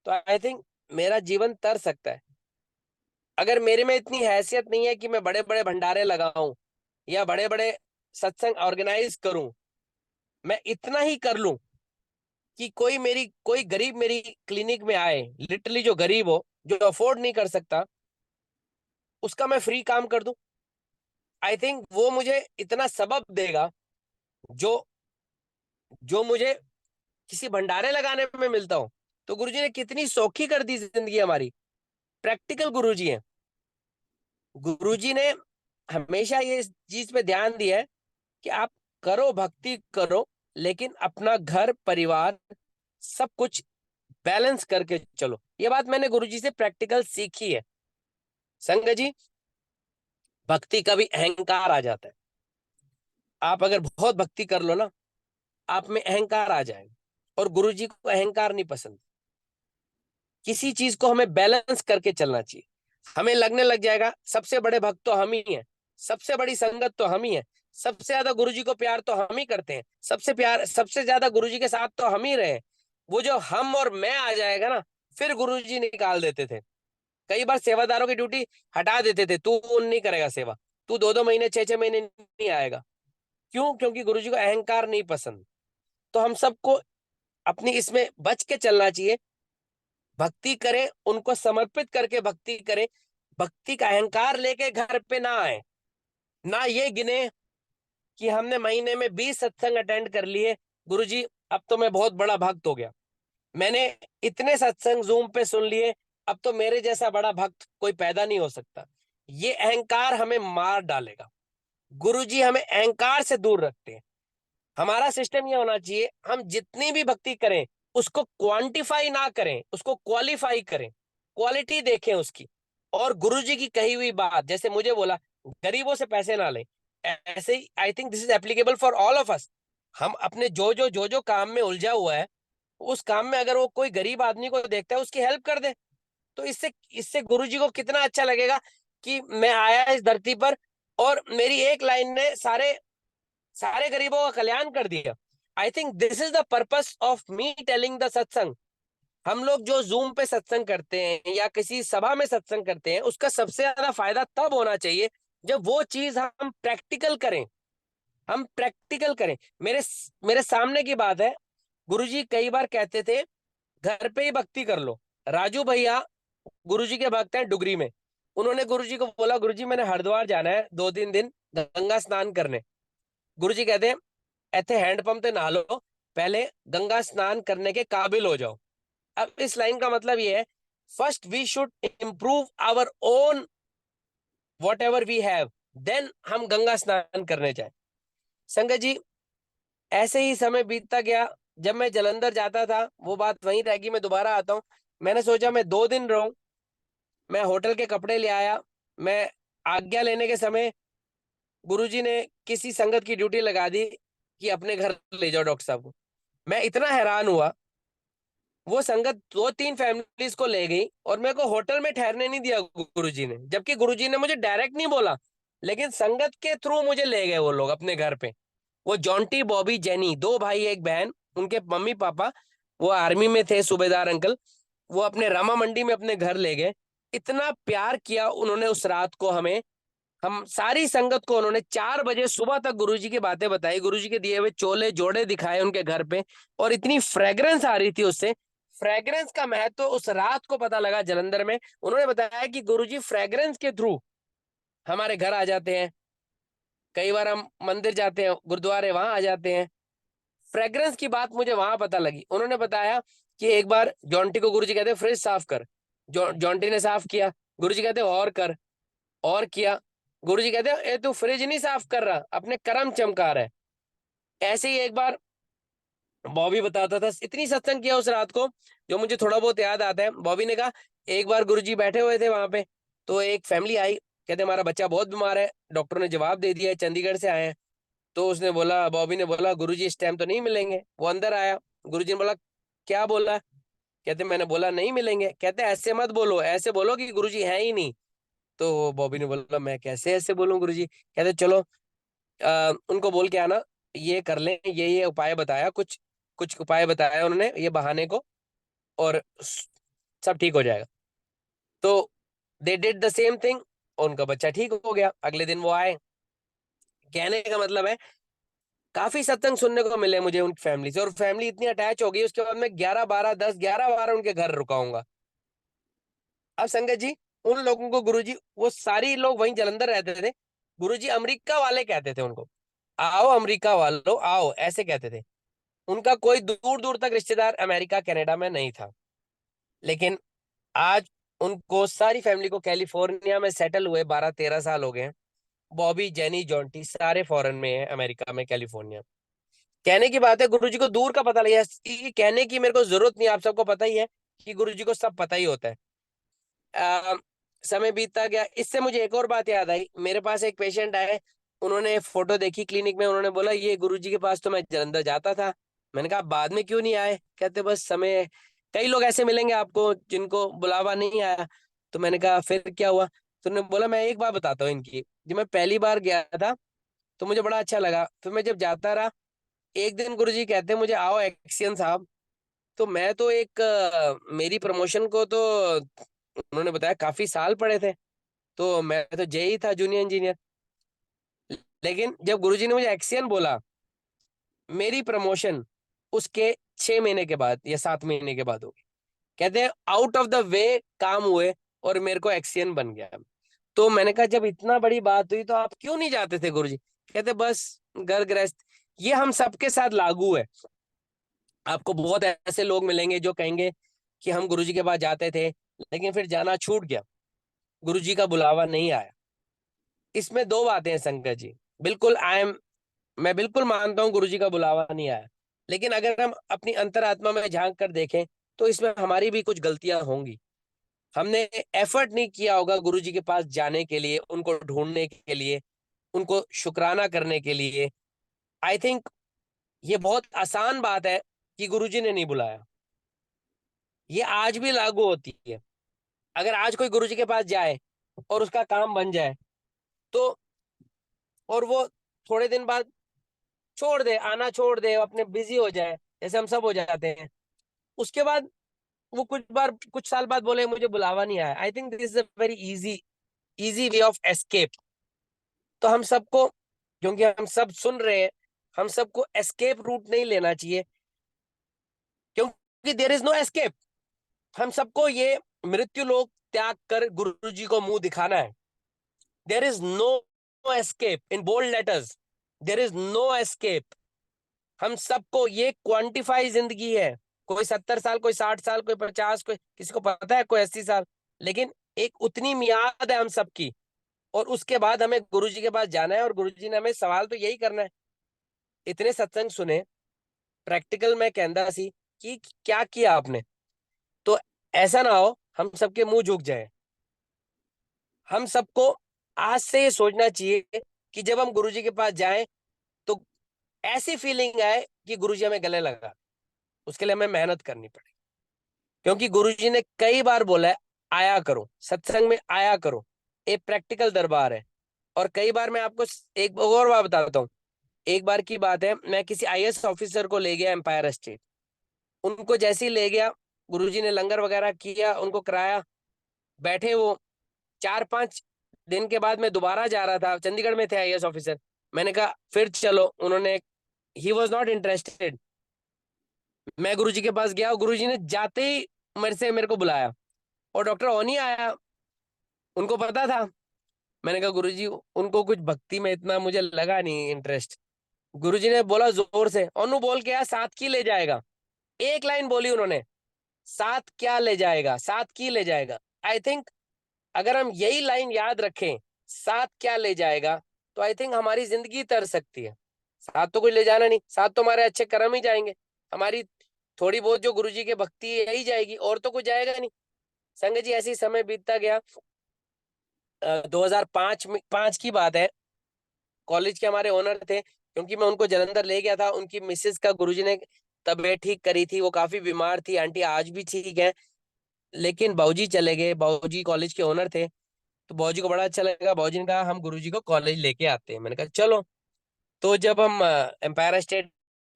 तो आई थिंक मेरा जीवन तर सकता है। अगर मेरे में इतनी हैसियत नहीं है कि मैं बड़े बड़े भंडारे लगाऊं या बड़े बड़े सत्संग ऑर्गेनाइज करूं, मैं इतना ही कर लूं कि कोई गरीब मेरी क्लिनिक में आए, लिटरली जो गरीब हो, जो अफोर्ड नहीं कर सकता, उसका मैं फ्री काम कर दूं, आई थिंक वो मुझे इतना सबब देगा जो जो मुझे किसी भंडारे लगाने में मिलता हो। तो गुरुजी ने कितनी सौखी कर दी जिंदगी हमारी। प्रैक्टिकल गुरुजी हैं। गुरुजी ने हमेशा ये इस चीज पे ध्यान दिया है कि आप करो, भक्ति करो, लेकिन अपना घर परिवार सब कुछ बैलेंस करके चलो। ये बात मैंने गुरुजी से प्रैक्टिकल सीखी है। संगत जी, भक्ति का भी अहंकार आ जाता है। आप अगर बहुत भक्ति कर लो ना, आप में अहंकार आ जाएगा, और गुरुजी को अहंकार नहीं पसंद। किसी चीज को हमें बैलेंस करके चलना चाहिए। हमें लगने लग जाएगा सबसे बड़े भक्त तो हम ही हैं, सबसे बड़ी संगत तो हम ही है, सबसे ज्यादा गुरुजी को प्यार तो हम ही करते हैं, सबसे ज्यादा गुरुजी के साथ तो हम ही रहे। वो जो हम और मैं आ जाएगा ना, फिर गुरुजी निकाल देते थे। कई बार सेवादारों की ड्यूटी हटा देते थे, तू नहीं करेगा सेवा, तू 2-2 महीने 6-6 महीने नहीं आएगा। क्यों? क्योंकि गुरुजी को अहंकार नहीं पसंद। तो हम सबको अपनी इसमें बच के चलना चाहिए। भक्ति करें, उनको समर्पित करके भक्ति करें। भक्ति का अहंकार लेके घर पे ना आए, ना ये गिने कि हमने महीने में 20 सत्संग अटेंड कर लिए, गुरुजी अब तो मैं बहुत बड़ा भक्त हो गया, मैंने इतने सत्संग जूम पे सुन लिए, अब तो मेरे जैसा बड़ा भक्त कोई पैदा नहीं हो सकता। ये अहंकार हमें मार डालेगा। गुरुजी हमें अहंकार से दूर रखते हैं। हमारा सिस्टम ये होना चाहिए, हम जितनी भी भक्ति करें उसको क्वांटिफाई ना करें, उसको क्वालिफाई करें, क्वालिटी देखें उसकी। और गुरुजी की कही हुई बात, जैसे मुझे बोला गरीबों से पैसे ना लें, ऐसे ही I think this is applicable for all of us. हम अपने जो काम में उलझा हुआ है, उस काम में अगर वो कोई गरीब आदमी को देखता है, उसकी हेल्प कर दे। तो इससे इससे गुरुजी को कितना अच्छा लगेगा कि मैं आया इस धरती पर और मेरी एक लाइन ने सारे सारे गरीबों का कल्याण कर दिया। आई think this is the purpose of me telling the सत्संग। हम लोग जो जूम पे सत्संग करते हैं या किसी सभा में सत्संग करते हैं, उसका सबसे ज्यादा फायदा तब होना चाहिए जब वो चीज हम प्रैक्टिकल करें। हम प्रैक्टिकल करें। मेरे मेरे सामने की बात है, गुरुजी कई बार कहते थे घर पे ही भक्ति कर लो। राजू भैया गुरुजी के भक्त हैं डुगरी में। उन्होंने गुरुजी को बोला, गुरुजी मैंने हरिद्वार जाना है 2-3 दिन गंगा स्नान करने। गुरुजी कहते हैं ऐसे हैंडपंप पे नहा लो, पहले गंगा स्नान करने के काबिल हो जाओ। अब इस लाइन का मतलब ये है, first we should improve our own whatever we have, then हम गंगा स्नान करने जाए। संगत जी, ऐसे ही समय बीतता गया। जब मैं जलंधर जाता था, वो बात वहीं रहेगी, मैं दोबारा आता हूँ। मैंने सोचा मैं 2 दिन रहूं। मैं होटल के कपड़े ले आया। मैं आज्ञा लेने के समय गुरुजी ने किसी संगत की ड्यूटी लगा दी कि अपने घर ले जाओ डॉक्टर साहब को। मैं इतना हैरान हुआ, वो संगत 2-3 फैमिलीज को ले गई और मेरे को होटल में ठहरने नहीं दिया गुरुजी ने, जबकि गुरुजी ने मुझे डायरेक्ट नहीं बोला, लेकिन संगत के थ्रू मुझे ले गए वो लोग अपने घर पे। वो जॉन्टी, बॉबी, जेनी, 2 भाई 1 बहन, उनके मम्मी पापा वो आर्मी में थे, सूबेदार अंकल। वो अपने रामा मंडी में अपने घर ले गए। इतना प्यार किया उन्होंने उस रात को हमें। हम सारी संगत को उन्होंने 4 बजे सुबह तक गुरुजी की बातें बताई, गुरुजी के दिए हुए चोले जोड़े दिखाए उनके घर पे। और इतनी फ्रेग्रेंस आ रही थी उससे। फ्रेग्रेंस का महत्व उस रात को पता लगा जलंधर में। उन्होंने बताया कि गुरुजी फ्रेग्रेंस के थ्रू हमारे घर आ जाते हैं। कई बार हम मंदिर जाते हैं, गुरुद्वारे, वहां आ जाते हैं। फ्रेग्रेंस की बात मुझे वहां पता लगी। उन्होंने बताया कि एक बार जॉन्टी को गुरुजी कहते फ्रिज साफ कर। जॉन्टी ने साफ किया। गुरुजी कहते और कर। और किया। गुरुजी कहते ए तू फ्रिज नहीं साफ कर रहा, अपने कर्म चमका रहा है। ऐसे ही एक बार बॉबी बताता था, इतनी सत्संग किया उस रात को, जो मुझे थोड़ा बहुत याद आता है। बॉबी ने कहा एक बार गुरुजी बैठे हुए थे वहां पे, तो एक फैमिली आई, कहते हमारा बच्चा बहुत बीमार है, डॉक्टर ने जवाब दे दिया है, चंडीगढ़ से आए हैं। तो उसने बोला, बॉबी ने बोला गुरुजी इस टाइम तो नहीं मिलेंगे। वो अंदर आया। गुरुजी ने बोला क्या बोला? कहते मैंने बोला नहीं मिलेंगे। कहते ऐसे मत बोलो, ऐसे बोलो कि गुरुजी है ही नहीं। तो बॉबी ने बोला मैं कैसे ऐसे बोलूं गुरुजी? कहते चलो उनको बोल के आना, ये कर लें, ये उपाय बताया, कुछ कुछ उपाय बताया उन्होंने ये बहाने को, और सब ठीक हो जाएगा। तो they did the same thing, उनका बच्चा ठीक हो गया। अगले दिन वो आए। कहने का मतलब है, काफी सत्संग सुनने को मिले मुझे उन फैमिली से, और फैमिली इतनी अटैच हो गई, उसके बाद मैं 11 12 10 11 12 उनके घर रुका हूंगा। अब संगत जी, उन लोगों को गुरुजी, वो सारी लोग वहीं जलंधर रहते थे, गुरुजी अमेरिका वाले कहते थे उनको, आओ अमेरिका वालों आओ, ऐसे कहते थे। उनका कोई दूर दूर तक रिश्तेदार अमेरिका कनाडा में नहीं था। लेकिन आज उनको सारी फैमिली को कैलिफोर्निया में सेटल हुए 12 13 साल हो गए हैं। बॉबी, जेनी, जॉन्टी सारे फॉरेन में है, अमेरिका में, कैलिफोर्निया। कहने की बात है, गुरुजी को दूर का पता लगा, ये कहने की मेरे को जरूरत नहीं, आप सबको पता ही है कि गुरुजी को सब पता ही होता है। अ, समय बीतता गया। इससे मुझे एक और बात याद आई, मेरे पास एक पेशेंट आए, उन्होंने फोटो देखी क्लिनिक में, उन्होंने बोला ये गुरुजी के पास तो मैं जलंधर जाता था। मैंने कहा बाद में क्यों नहीं आए? कहते बस समय, कई लोग ऐसे मिलेंगे आपको जिनको बुलावा नहीं आया। तो मैंने कहा फिर क्या हुआ? तो उन्होंने बोला मैं एक बात बताता हूँ इनकी, जब मैं पहली बार गया था तो मुझे बड़ा अच्छा लगा, फिर मैं जब जाता रहा, एक दिन गुरुजी कहते हैं मुझे, आओ एक्सियन साहब। तो मैं तो एक मेरी प्रमोशन को तो उन्होंने बताया काफी साल पड़े थे, तो मैं तो जेई था, जूनियर इंजीनियर। लेकिन जब गुरुजी ने मुझे एक्सियन बोला, मेरी प्रमोशन उसके 6 महीने के बाद या 7 महीने के बाद होगी। कहते हैं आउट ऑफ द वे काम हुए और मेरे को एक्सियन बन गया। तो मैंने कहा जब इतना बड़ी बात हुई तो आप क्यों नहीं जाते थे गुरुजी? कहते बस घर गृहस्थ। ये हम सबके साथ लागू है। आपको बहुत ऐसे लोग मिलेंगे जो कहेंगे कि हम गुरुजी के पास जाते थे, लेकिन फिर जाना छूट गया, गुरुजी का बुलावा नहीं आया। इसमें दो बातें हैं संकट जी। बिल्कुल मैं बिल्कुल मानता हूँ गुरुजी का बुलावा नहीं आया, लेकिन अगर हम अपनी अंतरात्मा में झांक कर देखें तो इसमें हमारी भी कुछ गलतियां होंगी। हमने एफर्ट नहीं किया होगा गुरुजी के पास जाने के लिए, उनको ढूंढने के लिए, उनको शुक्राना करने के लिए। आई थिंक ये बहुत आसान बात है कि गुरुजी ने नहीं बुलाया, ये आज भी लागू होती है। अगर आज कोई गुरुजी के पास जाए और उसका काम बन जाए, तो और वो थोड़े दिन बाद छोड़ दे, आना छोड़ दे, अपने बिजी हो जाए, जैसे हम सब हो जाते हैं, उसके बाद वो कुछ साल बाद बोले मुझे बुलावा नहीं आया, आई think this is a very easy easy way of escape. तो हम सबको, क्योंकि हम सब सुन रहे हैं, हम सबको एस्केप रूट नहीं लेना चाहिए, क्योंकि देयर इज नो एस्केप। हम सबको ये मृत्यु लोक त्याग कर गुरु जी को मुंह दिखाना है। There is no escape, in bold letters, there is no escape. हम सबको ये क्वांटिफाई जिंदगी है, कोई 70 साल, कोई 60 साल, कोई 50, कोई किसी को पता है कोई 80 साल, लेकिन एक उतनी मियाद है हम सबकी। और उसके बाद हमें गुरुजी के पास जाना है, और गुरुजी ने हमें सवाल तो यही करना है। इतने सत्संग सुने, प्रैक्टिकल में कहता सी कि क्या किया आपने, तो ऐसा ना हो हम सबके मुंह झुक जाए। हम सबको आज से ये सोचना चाहिए कि जब हम गुरुजी के पास जाएं तो ऐसी फीलिंग आए कि गुरुजी हमें गले लगा। उसके लिए हमें मेहनत करनी पड़े, क्योंकि गुरुजी ने कई बार बोला है आया करो सत्संग में, आया करो, एक प्रैक्टिकल दरबार है। और कई बार मैं आपको एक और बात बताता हूँ। एक बार की बात है, मैं किसी आईएएस ऑफिसर को ले गया एम्पायर स्टेट। उनको जैसे ही ले गया, गुरुजी ने लंगर वगैरह किया, उनको कराया, बैठे वो। 4 5 दिन के बाद मैं दोबारा जा रहा था, चंडीगढ़ में थे आईएएस ऑफिसर। मैंने कहा फिर चलो, उन्होंने, ही वॉज नॉट इंटरेस्टेड। मैं गुरुजी के पास गया, गुरुजी ने जाते ही मेरे को बुलाया, और डॉक्टर ओनी आया, उनको पता था। मैंने कहा गुरुजी, उनको कुछ भक्ति में इतना मुझे लगा नहीं इंटरेस्ट। गुरुजी ने बोला जोर से, ओनू बोल के आया, साथ की ले जाएगा। एक लाइन बोली उन्होंने, साथ क्या ले जाएगा, साथ की ले जाएगा। आई थिंक अगर हम यही लाइन याद रखें, साथ क्या ले जाएगा, तो आई थिंक हमारी जिंदगी तर सकती है। साथ तो कुछ ले जाना नहीं, साथ तो हमारे अच्छे कर्म ही जाएंगे, हमारी थोड़ी बहुत जो गुरुजी की भक्ति है यही जाएगी, और तो कुछ जाएगा नहीं। संगत जी, ऐसे ही समय बीतता गया। 2005 में, 5 की बात है, कॉलेज के हमारे ओनर थे, क्योंकि मैं उनको जलंधर ले गया था, उनकी मिसेज का गुरुजी ने तबीयत ठीक करी थी, वो काफी बीमार थी, आंटी आज भी ठीक है। लेकिन बाबूजी चले गए, बाबूजी कॉलेज के ओनर थे। तो बाबूजी को बड़ा अच्छा लगा, बाबूजी ने कहा हम गुरुजी को कॉलेज लेके आते हैं। मैंने कहा चलो। तो जब हम एम्पायर स्टेट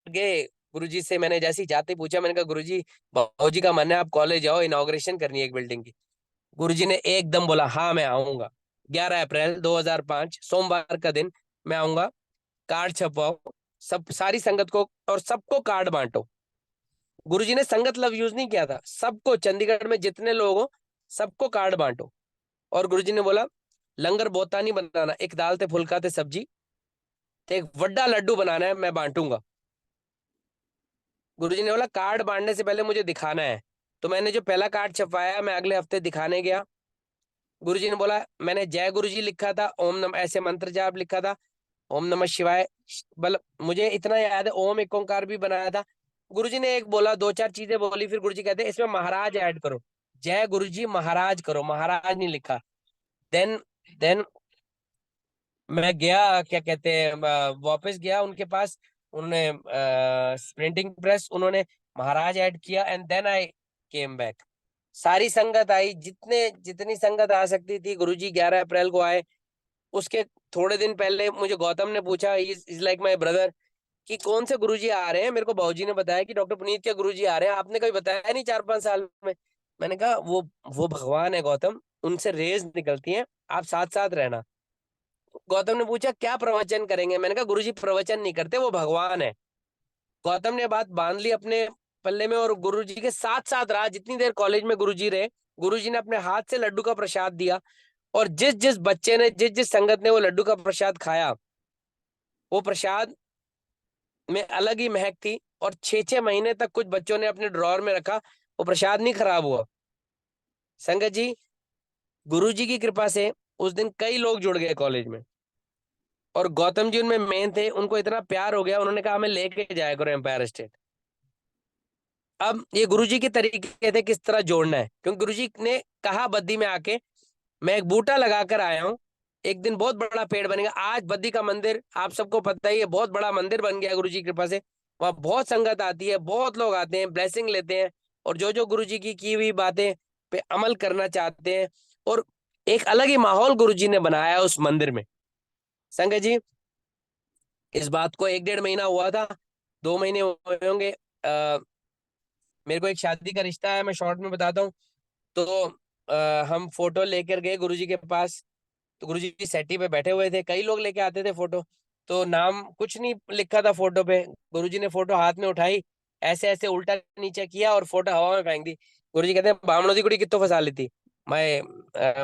गए, गुरुजी से मैंने जैसे ही जाते ही पूछा, मैंने कहा गुरुजी, बाबूजी का मन है आप कॉलेज आओ, इनॉग्रेशन करनी है एक बिल्डिंग की। गुरुजी ने एकदम बोला हाँ मैं आऊंगा। 11 अप्रैल 2005 सोमवार का दिन, मैं आऊंगा। कार्ड छपवाओ, सब सारी संगत को और सबको कार्ड बांटो। गुरुजी ने संगत लव यूज नहीं किया था, सबको, चंडीगढ़ में जितने लोग हो सबको कार्ड बांटो। और गुरुजी ने बोला लंगर बोता नहीं बनाना, एक दाल ते फुल्का ते सब्जी ते एक वड्डा लड्डू बनाना है, मैं बांटूंगा। गुरुजी ने बोला कार्ड बांटने से पहले मुझे दिखाना है। तो मैंने जो पहला कार्ड छपवाया, मैं अगले हफ्ते दिखाने गया। गुरुजी ने बोला, मैंने जय गुरुजी लिखा था, ओम नम ऐसे मंत्र जाप लिखा था, ओम नमः शिवाय, मतलब मुझे इतना याद है, ओम एक ओंकार भी बनाया था। गुरुजी ने एक बोला, दो चार चीजें बोली, फिर गुरुजी कहते हैं इसमें महाराज ऐड करो, जय गुरुजी महाराज करो, महाराज नहीं लिखा। देन देन मैं गया, क्या कहते हैं, वापस गया उनके पास। उन्होंने प्रिंटिंग प्रेस, उन्होंने महाराज ऐड किया, and then I came back. सारी संगत आई, जितने जितनी संगत आ सकती थी। गुरुजी 11 अप्रैल को आए। उसके थोड़े दिन पहले मुझे गौतम ने पूछा, इज लाइक माय ब्रदर, कि कौन से गुरुजी आ रहे हैं। मेरे को बाबूजी ने बताया कि डॉक्टर पुनीत के गुरुजी आ रहे हैं, आपने कभी बताया नहीं 4-5 साल में। मैंने कहा वो भगवान है गौतम, उनसे रेज निकलती हैं, आप साथ साथ रहना। गौतम ने पूछा क्या प्रवचन करेंगे, मैंने कहा गुरुजी प्रवचन नहीं करते, वो भगवान है। गौतम ने बात बांध ली अपने पल्ले में, और गुरुजी के साथ साथ रहा जितनी देर कॉलेज में गुरुजी रहे। गुरुजी ने अपने हाथ से लड्डू का प्रसाद दिया, और जिस जिस बच्चे ने, जिस जिस संगत ने वो लड्डू का प्रसाद खाया, वो प्रसाद में अलग ही महक थी। और 6-6 महीने तक कुछ बच्चों ने अपने ड्रॉर में रखा, वो प्रसाद नहीं खराब हुआ। संगत जी, गुरुजी की कृपा से उस दिन कई लोग जुड़ गए कॉलेज में, और गौतम जी उनमें मेन थे। उनको इतना प्यार हो गया, उन्होंने कहा हमें लेके जाया करो एम्पायर स्टेट। अब ये गुरुजी के तरीके थे किस तरह जोड़ना है, क्योंकि गुरुजी ने कहा बद्दी में आके, मैं एक बूटा लगा कर आया हूँ, एक दिन बहुत बड़ा पेड़ बनेगा। आज बद्दी का मंदिर आप सबको पता ही है, बहुत बड़ा मंदिर बन गया गुरुजी की कृपा से। वहाँ बहुत संगत आती है, बहुत लोग आते हैं, ब्लेसिंग लेते हैं, और जो जो गुरुजी की हुई बातें पे अमल करना चाहते हैं। और एक अलग ही माहौल गुरुजी ने बनाया है उस मंदिर में। संगत जी, इस बात को 1-1.5 महीना हुआ था, 2 महीने हुए होंगे। मेरे को एक शादी का रिश्ता है, मैं शॉर्ट में बताता हूँ। तो हम फोटो लेकर गए गुरुजी के पास। तो गुरुजी सेटी पे बैठे हुए थे, कई लोग लेके आते थे फोटो। तो नाम कुछ नहीं लिखा था फोटो पे। गुरुजी ने फोटो हाथ में उठाई, ऐसे ऐसे उल्टा नीचे किया, और फोटो हवा में फेंक दी। गुरुजी कहते हैं बामणों की कुड़ी कितो फंसा ली थी। माय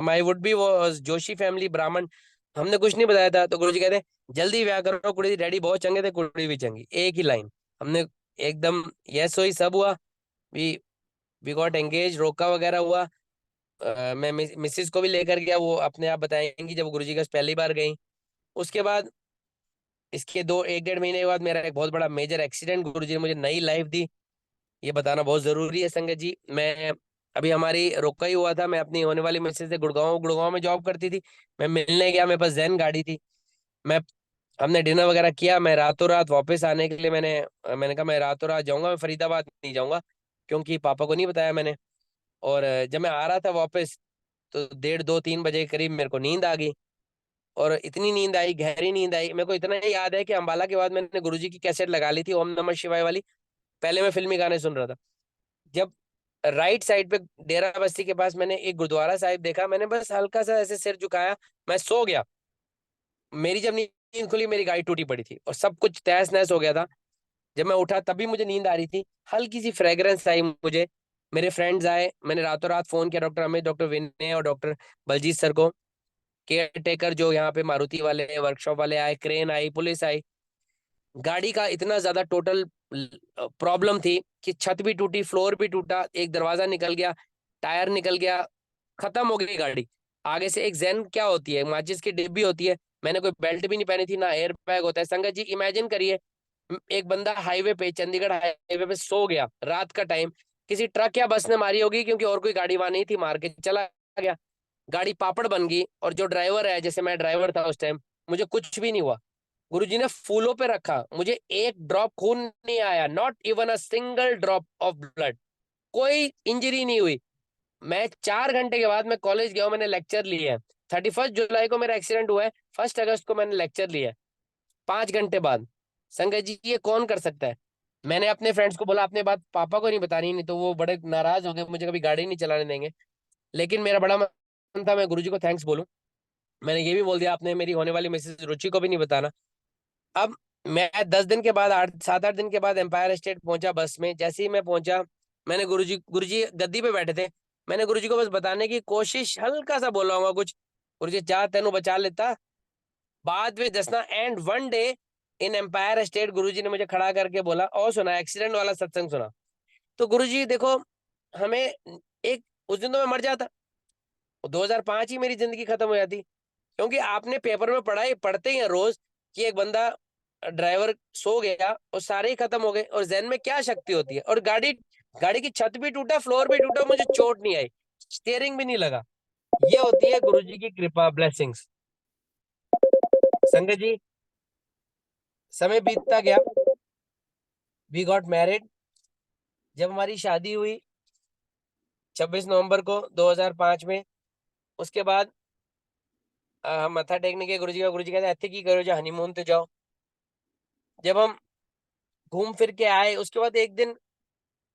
माय वुड बी वो जोशी फैमिली ब्राह्मण, हमने कुछ नहीं बताया था। तो गुरुजी कहते हैं जल्दी ब्याह करो, कुड़ी डैडी बहुत चंगे थे, कुड़ी भी चंगी, एक ही लाइन। हमने एकदम यस हुई, सब हुआ। वी वी गॉट एंगेज, रोका वगैरह हुआ। मैं मिसिस को भी लेकर गया, वो अपने आप बताएंगी जब गुरुजी के पास पहली बार गई। उसके बाद इसके 1-1.5 महीने के बाद मेरा एक बहुत बड़ा मेजर एक्सीडेंट, गुरुजी ने मुझे नई लाइफ दी। ये बताना बहुत जरूरी है संगत जी। मैं अभी हमारी रोका ही हुआ था, मैं अपनी होने वाली मिसेज से गुड़गांव गुड़गांव में जॉब करती थी। मैं मिलने गया, मेरे पास जैन गाड़ी थी। मैं हमने डिनर वगैरह किया, मैं रातों रात वापस आने के लिए मैंने कहा मैं रातों रात जाऊंगा, मैं फरीदाबाद नहीं जाऊंगा, क्योंकि पापा को नहीं बताया मैंने। और जब मैं आ रहा था वापस, तो 1:30-2-3 बजे के करीब मेरे को नींद आ गई। और इतनी नींद आई, गहरी नींद आई। मेरे को इतना ही याद है कि अंबाला के बाद मैंने गुरुजी की कैसेट लगा ली थी, ओम नमः शिवाय वाली। पहले मैं फिल्मी गाने सुन रहा था। जब राइट साइड पे डेरा बस्ती के पास मैंने एक गुरुद्वारा साहिब देखा, मैंने बस हल्का सा ऐसे सिर झुकाया, मैं सो गया। मेरी जब नींद खुली, मेरी गाड़ी टूटी पड़ी थी और सब कुछ तहस नहस हो गया था। जब मैं उठा तभी मुझे नींद आ रही थी, हल्की सी फ्रेग्रेंस आई मुझे। मेरे फ्रेंड्स आए, मैंने रातों रात फोन किया डॉक्टर अमित, डॉक्टर विनय और डॉक्टर बलजीत सर को। केयर टेकर जो यहाँ पे मारुति वाले वर्कशॉप वाले आए, क्रेन आई, पुलिस आई। गाड़ी का इतना ज्यादा टोटल प्रॉब्लम थी कि छत भी टूटी, फ्लोर भी टूटा, एक दरवाजा निकल गया, टायर निकल गया, खत्म हो गई गाड़ी। आगे से एक जैन क्या होती है, माचिस की डिब्बी होती है, मैंने कोई बेल्ट भी नहीं पहनी थी, ना एयर बैग होता है। संगत जी इमेजिन करिए, एक बंदा हाईवे पे, चंडीगढ़ हाईवे पे सो गया रात का टाइम, किसी ट्रक या बस ने मारी होगी, क्योंकि और कोई गाड़ी वहां नहीं थी, मार के चला गया। गाड़ी पापड़ बन गई, और जो ड्राइवर है, जैसे मैं ड्राइवर था उस टाइम, मुझे कुछ भी नहीं हुआ। गुरुजी ने फूलों पे रखा, मुझे एक ड्रॉप खून नहीं आया, not even a single drop of blood, कोई इंजरी नहीं हुई। मैं 4 घंटे के बाद मैं कॉलेज गया हूं, मैंने लेक्चर लिया है। 31 जुलाई को मेरा एक्सीडेंट हुआ है, 1 अगस्त को मैंने लेक्चर लिया है। 5 घंटे बाद। संगत जी ये कौन कर सकता है? मैंने अपने फ्रेंड्स को बोला अपने बात पापा को नहीं बतानी, नहीं तो वो बड़े नाराज हो गए, मुझे कभी गाड़ी नहीं चलाने देंगे। लेकिन मेरा बड़ा मन था मैं गुरुजी को थैंक्स बोलूं। मैंने ये भी बोल दिया आपने मेरी होने वाली मिसेज रुचि को भी नहीं बताना। अब मैं 10 दिन के बाद 7-8 दिन के बाद एम्पायर स्टेट पहुंचा बस में। जैसे ही मैं पहुंचा, मैंने गुरुजी गद्दी पे बैठे थे, मैंने गुरुजी को बस बताने की कोशिश हल्का सा बोला होगा कुछ, गुरुजी चाह तेनू बचा लेता। बाद में दसना and one day in Empire State Guruji ने मुझे खड़ा करके बोला और सुना एक्सीडेंट वाला सत्संग सुना। तो गुरुजी देखो हमें एक, उस दिन तो मैं मर जाता, 2005 ही मेरी जिंदगी खत्म हो जाती। क्योंकि आपने पेपर में पढ़ा ही पढ़ते ही हैं रोज कि एक बंदा ड्राइवर सो गया और सारे ही खत्म हो गए, और जहन में क्या शक्ति होती है, और गाड़ी गाड़ी की छत भी टूटा, फ्लोर भी टूटा, मुझे चोट नहीं आई, स्टीयरिंग भी नहीं लगा। ये होती है गुरुजी की कृपा, ब्लेसिंग्स। संगत जी समय बीतता गया, वी गॉट मैरिड। जब हमारी शादी हुई 26 नवंबर को 2005 में, उसके बाद हम मत्था टेकने के गुरुजी का, गुरुजी कहते ऐसे की करो जो हनीमून पे जाओ। जब हम घूम फिर के आए उसके बाद एक दिन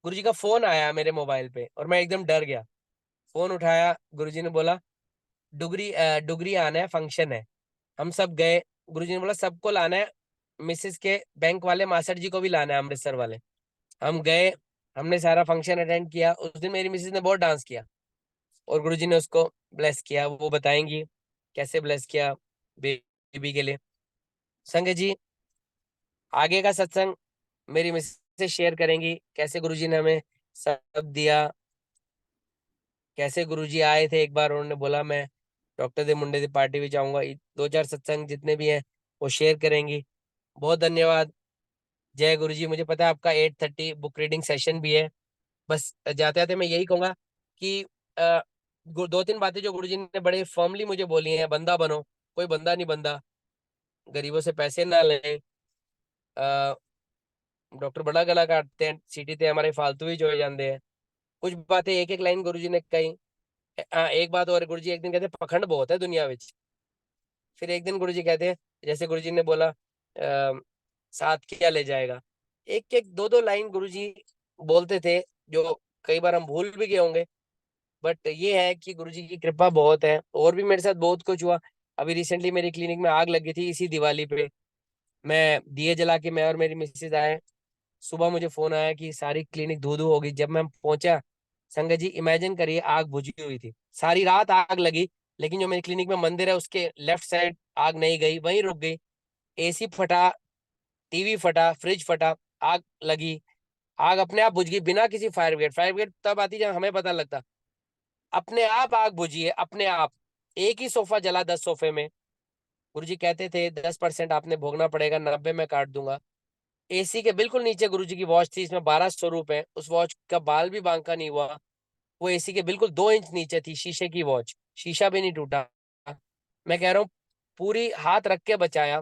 गुरुजी का फोन आया मेरे मोबाइल पे और मैं एकदम डर गया। फोन उठाया, गुरुजी ने बोला डुगरी आना है, फंक्शन है। हम सब गए। गुरुजी ने बोला सबको लाना है, मिसेस के बैंक वाले मास्टर जी को भी लाना है, अमृतसर वाले। हम गए, हमने सारा फंक्शन अटेंड किया। उस दिन मेरी मिसेस ने बहुत डांस किया और गुरुजी ने उसको ब्लेस किया, वो बताएंगी कैसे ब्लेस किया बेबी के लिए। संगत जी आगे का सत्संग मेरी मिसेस से शेयर करेंगी, कैसे गुरुजी ने हमें सब दिया, कैसे गुरुजी आए थे। एक बार उन्होंने बोला मैं डॉक्टर दे मुंडे दी पार्टी भी जाऊंगा। 2-4 सत्संग जितने भी हैं वो शेयर करेंगी। बहुत धन्यवाद। जय गुरुजी। मुझे पता है आपका 8:30 बुक रीडिंग सेशन भी है। बस जाते जाते मैं यही कहूंगा कि 2-3 बातें जो गुरुजी ने बड़े फर्मली मुझे बोली हैं, बंदा बनो, कोई बंदा नहीं बनता, गरीबों से पैसे ना लें, डॉक्टर बड़ा गला काटते हैं, सीटी ते हमारे फालतू ही जो हो जाते हैं। कुछ बातें एक एक लाइन गुरुजी ने कही। हाँ एक बात और, गुरुजी एक दिन कहते पखंड बहुत है दुनिया में। फिर एक दिन गुरुजी कहते हैं, जैसे गुरुजी ने बोला साथ क्या ले जाएगा, एक एक दो दो लाइन गुरुजी बोलते थे जो कई बार हम भूल भी गए होंगे। बट ये है कि गुरुजी की कृपा बहुत है। और भी मेरे साथ बहुत कुछ हुआ। अभी रिसेंटली मेरी क्लिनिक में आग लगी थी इसी दिवाली पे। मैं दिए जला के मैं और मेरी मिसेज आए, सुबह मुझे फोन आया कि सारी क्लिनिक धू धू होगी। जब मैं पहुंचा, संगत जी इमेजिन करिए आग बुझी हुई थी, सारी रात आग लगी, लेकिन जो मेरी क्लिनिक में मंदिर है उसके लेफ्ट साइड आग नहीं गई, वहीं रुक गई। एसी फटा, टीवी फटा, फ्रिज फटा, आग लगी, आग अपने आप बुझ गई बिना किसी फायर ब्रिगेड। फायर ब्रिगेड तब आती जब हमें पता लगता। अपने आप आग बुझी है, अपने आप। एक ही सोफा जला 10 सोफे में। गुरुजी कहते थे 10% आपने भोगना पड़ेगा, 90 में काट दूंगा। एसी के बिल्कुल नीचे गुरुजी की वॉच थी, इसमें 12 स्वरूप है, उस वॉच का बाल भी बांका नहीं हुआ। वो एसी के बिल्कुल 2 इंच नीचे थी, शीशे की वॉच, शीशा भी नहीं टूटा। मैं कह रहा हूँ पूरी हाथ रख के बचाया।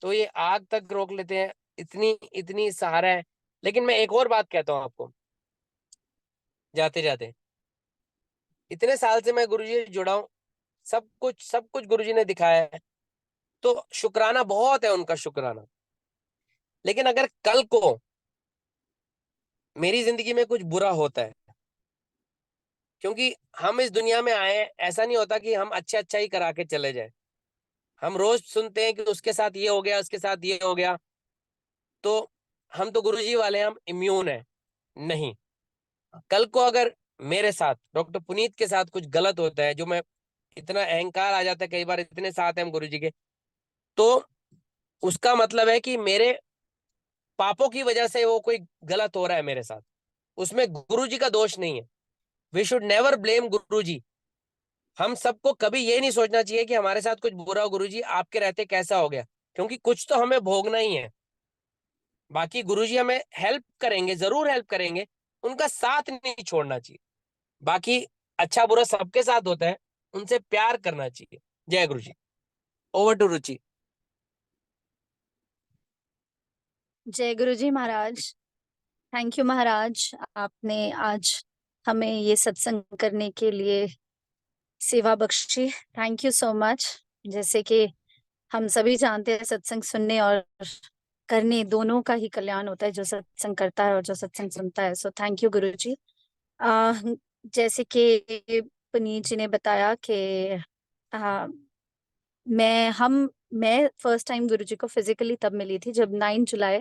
तो ये आग तक रोक लेते हैं, इतनी इतनी सहारा है। लेकिन मैं एक और बात कहता हूँ आपको जाते जाते, इतने साल से मैं गुरुजी से जुड़ा हूँ, सब कुछ गुरुजी ने दिखाया है, तो शुक्राना बहुत है उनका, शुक्राना। लेकिन अगर कल को मेरी जिंदगी में कुछ बुरा होता है, क्योंकि हम इस दुनिया में आए हैं, ऐसा नहीं होता कि हम अच्छा ही करा के चले जाए। हम रोज सुनते हैं कि उसके साथ ये हो गया, उसके साथ ये हो गया। तो हम तो गुरुजी वाले हैं, हम इम्यून है नहीं। कल को अगर मेरे साथ डॉक्टर पुनीत के साथ कुछ गलत होता है, जो मैं, इतना अहंकार आ जाता है कई बार, इतने साथ हैं हम गुरुजी के, तो उसका मतलब है कि मेरे पापों की वजह से वो कोई गलत हो रहा है मेरे साथ, उसमें गुरुजी का दोष नहीं है। वी शुड नेवर ब्लेम गुरुजी। हम सबको कभी ये नहीं सोचना चाहिए कि हमारे साथ कुछ बुरा हो, गुरुजी आपके रहते कैसा हो गया, क्योंकि कुछ तो हमें भोगना ही है। बाकी गुरुजी हमें हेल्प करेंगे, जरूर हेल्प करेंगे, उनका साथ नहीं छोड़ना चाहिए। बाकी अच्छा बुरा सबके साथ होता है, उनसे प्यार करना चाहिए। जय गुरु जी। ओवर टू रुचि। जय गुरु जी महाराज। थैंक यू महाराज, आपने आज हमें ये सत्संग करने के लिए सेवा बख्शी। Thank you so much. जैसे कि हम सभी जानते हैं सत्संग सुनने और करने दोनों का ही कल्याण होता है, जो सत्संग करता है और जो सत्संग सुनता है। सो थैंक यू गुरु जी। जैसे कि पुनीत जी ने बताया कि आ, मैं फर्स्ट टाइम गुरु जी को फिजिकली तब मिली थी जब 9 जुलाई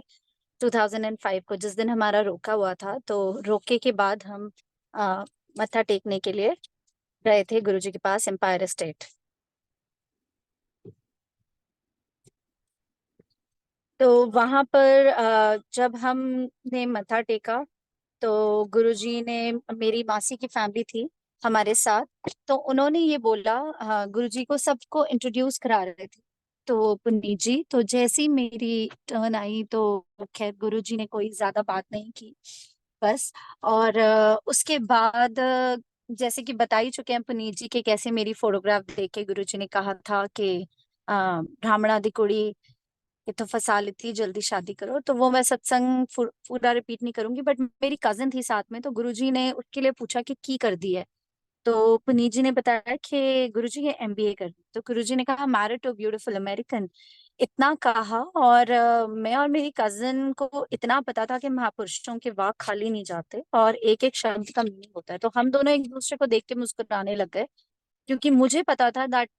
2005 को, जिस दिन हमारा रोका हुआ था। तो रोके के बाद हम आ, मत्था टेकने के लिए गए थे गुरु जी के पास, एम्पायर स्टेट। तो वहां पर जब हमने मत्था टेका तो गुरुजी ने, मेरी मासी की फैमिली थी हमारे साथ, तो उन्होंने ये बोला, गुरुजी को सबको इंट्रोड्यूस करा रहे थे। तो पुनीत जी, तो जैसी मेरी टर्न आई तो खैर गुरुजी ने कोई ज्यादा बात नहीं की बस। और उसके बाद जैसे कि बता ही चुके हैं पुनीत जी के कैसे मेरी फोटोग्राफ देख के गुरुजी ने कहा था कि ब्राह्मणा दी कुड़ी ये तो फंसा लेती है, जल्दी शादी करो। तो वो मैं सत्संग पूरा रिपीट नहीं करूंगी, बट मेरी कजन थी साथ में, तो गुरुजी ने उसके लिए पूछा कि की कर दी है। तो पुनीत जी ने बताया कि गुरुजी ये एमबीए कर दी। तो गुरुजी ने कहा मैरिड टू ब्यूटीफुल अमेरिकन, इतना कहा। और मैं और मेरी कजन को इतना पता था कि महापुरुषों के वाक खाली नहीं जाते और एक एक शब्द का मीनिंग होता है। तो हम दोनों एक दूसरे को देख के मुस्कुराने लग गए, क्योंकि मुझे पता था that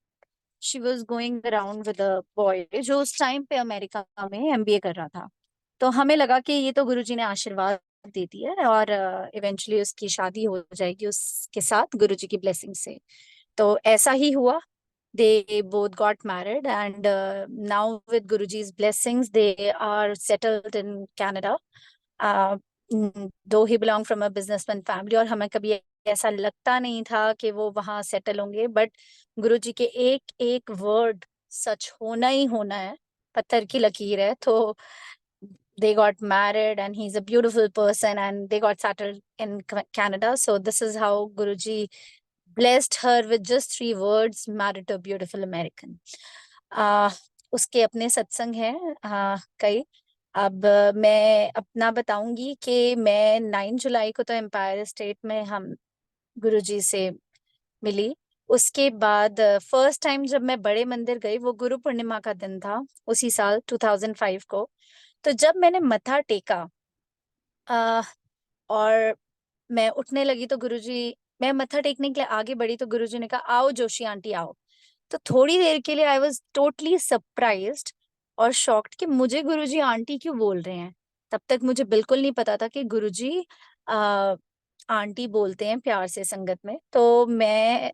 she was going around with a boy जो उस टाइम पे अमेरिका में एमबीए कर रहा था। तो हमें लगा कि ये तो गुरुजी ने आशीर्वाद दे दिया है और इवेंचुअली उसकी शादी हो जाएगी उसके साथ गुरुजी की ब्लेसिंग से। तो ऐसा ही हुआ। they both got married and now with Guruji's blessings they are settled in Canada. Though he belonged from a businessman family, और हमें कभी ऐसा लगता नहीं था कि वो वहां सेटल होंगे, बट गुरुजी के एक एक वर्ड सच होना ही होना है, पत्थर की लकीर है। तो they got married and he's a beautiful person and they got settled in Canada. So this is how Guruji blessed her with just 3 words, married to a beautiful American. उसके अपने सत्संग हैं कई। अब मैं अपना बताऊंगी कि मैं 9 जुलाई को तो एम्पायर स्टेट में हम गुरुजी से मिली। उसके बाद फर्स्ट टाइम जब मैं बड़े मंदिर गई वो गुरु पूर्णिमा का दिन था, उसी साल 2005 को। तो जब मैंने मत्था टेका और मैं उठने लगी तो गुरुजी, मैं मत्था टेकने के लिए आगे बढ़ी तो गुरुजी ने कहा आओ जोशी आंटी आओ। तो थोड़ी देर के लिए आई वॉज टोटली सरप्राइज्ड और शॉक्ड कि मुझे गुरुजी आंटी क्यों बोल रहे हैं। तब तक मुझे बिल्कुल नहीं पता था कि गुरुजी आ, आंटी बोलते हैं प्यार से संगत में। तो मैं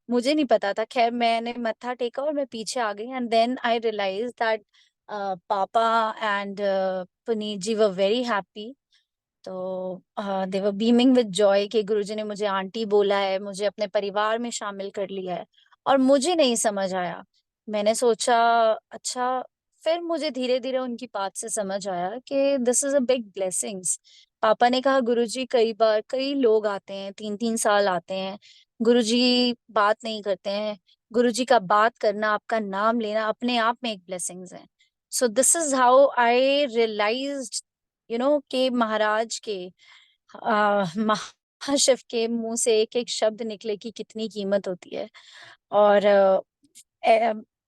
मुझे नहीं पता था। खैर मैंने मत्था टेका और मैं पीछे आ गई and then I realise that पापा and Puneet ji were very happy. तो they were beaming with joy कि गुरुजी ने मुझे आंटी बोला है, मुझे अपने परिवार में शामिल कर लिया है। और मुझे नहीं समझ आया। मैंने सोचा अच्छा, फिर मुझे धीरे धीरे उनकी बात से समझ आया कि this is a big blessings. पापा ने कहा गुरुजी कई बार कई लोग आते हैं, 3-3 साल आते हैं, गुरुजी बात नहीं करते हैं। गुरुजी का बात करना, आपका नाम लेना अपने आप में एक ब्लेसिंग्स है। So this is how I realised कि महाराज के महाशिव के मुंह से एक एक शब्द निकले की कितनी कीमत होती है। और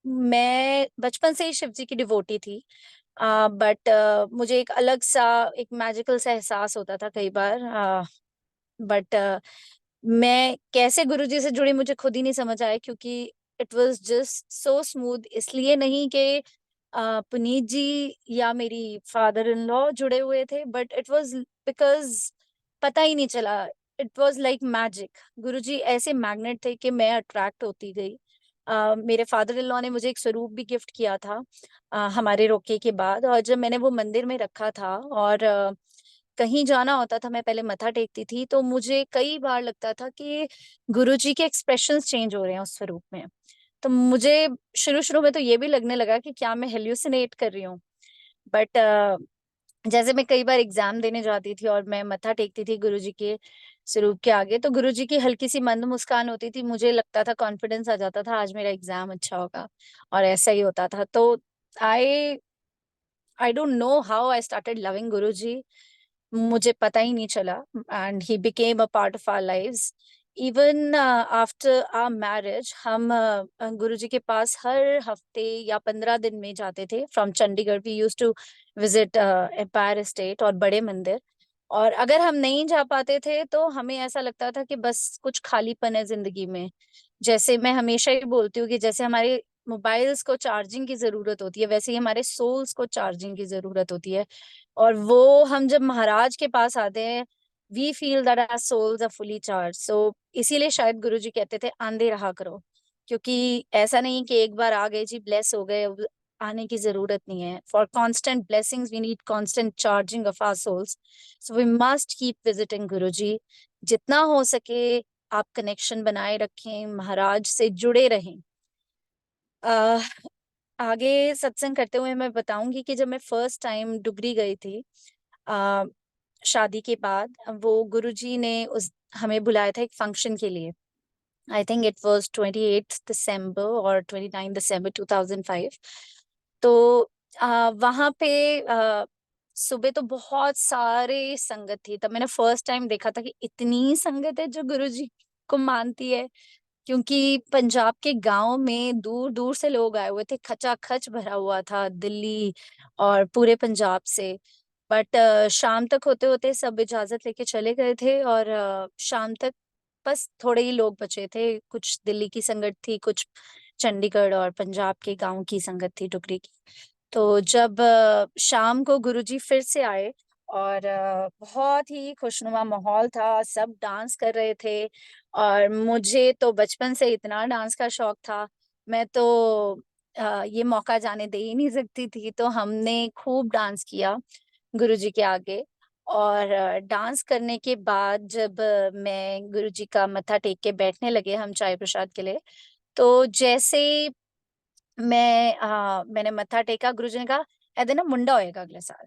मैं बचपन से ही शिव जी की डिवोटी थी, बट मुझे एक अलग सा एक मैजिकल सा एहसास होता था कई बार। बट मैं कैसे गुरुजी से जुड़ी मुझे खुद ही नहीं समझ आया, क्योंकि it was just so smooth. इसलिए नहीं कि पुनीत जी या मेरी फादर इन लॉ जुड़े हुए थे, बट इट वाज बिकॉज पता ही नहीं चला। It was like magic. Guruji ऐसे मैग्नेट थे कि मैं अट्रैक्ट होती गई। मेरे फादर इन लॉ ने मुझे एक स्वरूप भी गिफ्ट किया था हमारे रोके के बाद, और जब मैंने वो मंदिर में रखा था और कहीं जाना होता था, मैं पहले मत्था टेकती थी, तो मुझे कई बार लगता था कि गुरुजी के एक्सप्रेशंस चेंज हो रहे हैं उस स्वरूप में। तो मुझे शुरू शुरू में तो ये भी लगने लगा कि क्या मैं हेल्यूसिनेट कर रही हूँ। बट जैसे मैं कई बार एग्जाम देने जाती थी और मैं मत्था टेकती थी गुरुजी के स्वरूप के आगे, तो गुरुजी की हल्की सी मंद मुस्कान होती थी, मुझे लगता था, कॉन्फिडेंस आ जाता था आज मेरा एग्जाम अच्छा होगा। और ऐसा ही होता था। तो I I don't know how I started loving Guruji. मुझे पता ही नहीं चला and he became a part of our lives. Even after our marriage हम गुरुजी के पास हर हफ्ते या 15 दिन में जाते थे from Chandigarh. We use to visit Empire State और बड़े मंदिर। और अगर हम नहीं जा पाते थे तो हमें ऐसा लगता था कि बस कुछ खालीपन है जिंदगी में। जैसे मैं हमेशा ही बोलती हूँ कि जैसे हमारे मोबाइल्स को चार्जिंग की जरूरत होती है, वैसे ही हमारे सोल्स को चार्जिंग की जरूरत होती है। और वो हम जब महाराज के पास आते हैं, we feel that our souls are fully charge. So इसीलिए शायद गुरुजी कहते थे आंधे रहा करो, क्योंकि ऐसा नहीं कि एक बार आ गए जी ब्लेस हो गए, अब आने की जरूरत नहीं है। For constant blessings we need constant charging of our souls. So we must keep visiting Guruji. जितना हो सके आप कनेक्शन बनाए रखें, महाराज से जुड़े रहें। आगे सत्संग करते हुए मैं बताऊंगी कि जब मैं फर्स्ट टाइम डुगरी गई थी आ, शादी के बाद, वो गुरुजी ने उस हमें बुलाया था एक फंक्शन के लिए। आई थिंक इट वाज 28 दिसंबर और 29 दिसंबर 2005। तो वहाँ पे सुबह तो बहुत सारे संगत थी। तब मैंने फर्स्ट टाइम देखा था कि इतनी संगत है जो गुरुजी को मानती है। क्योंकि पंजाब के गांव में दूर दूर से लोग आए हुए थे, खचाखच भरा हुआ था दिल्ली और पूरे पंजाब से। बट शाम तक होते होते सब इजाजत लेके चले गए थे और शाम तक बस थोड़े ही लोग बचे थे। कुछ दिल्ली की संगत थी, कुछ चंडीगढ़ और पंजाब के गांव की संगत थी टुकड़ी की। तो जब शाम को गुरुजी फिर से आए और बहुत ही खुशनुमा माहौल था, सब डांस कर रहे थे। और मुझे तो बचपन से इतना डांस का शौक था, मैं तो ये मौका जाने दे ही नहीं सकती थी। तो हमने खूब डांस किया गुरुजी के आगे। और डांस करने के बाद जब मैं गुरुजी का मत्था टेक के बैठने लगे हम चाय प्रसाद के लिए, तो जैसे मैंने मत्था टेका, गुरुजी ने कहा ऐदे ना मुंडा होएगा अगले साल।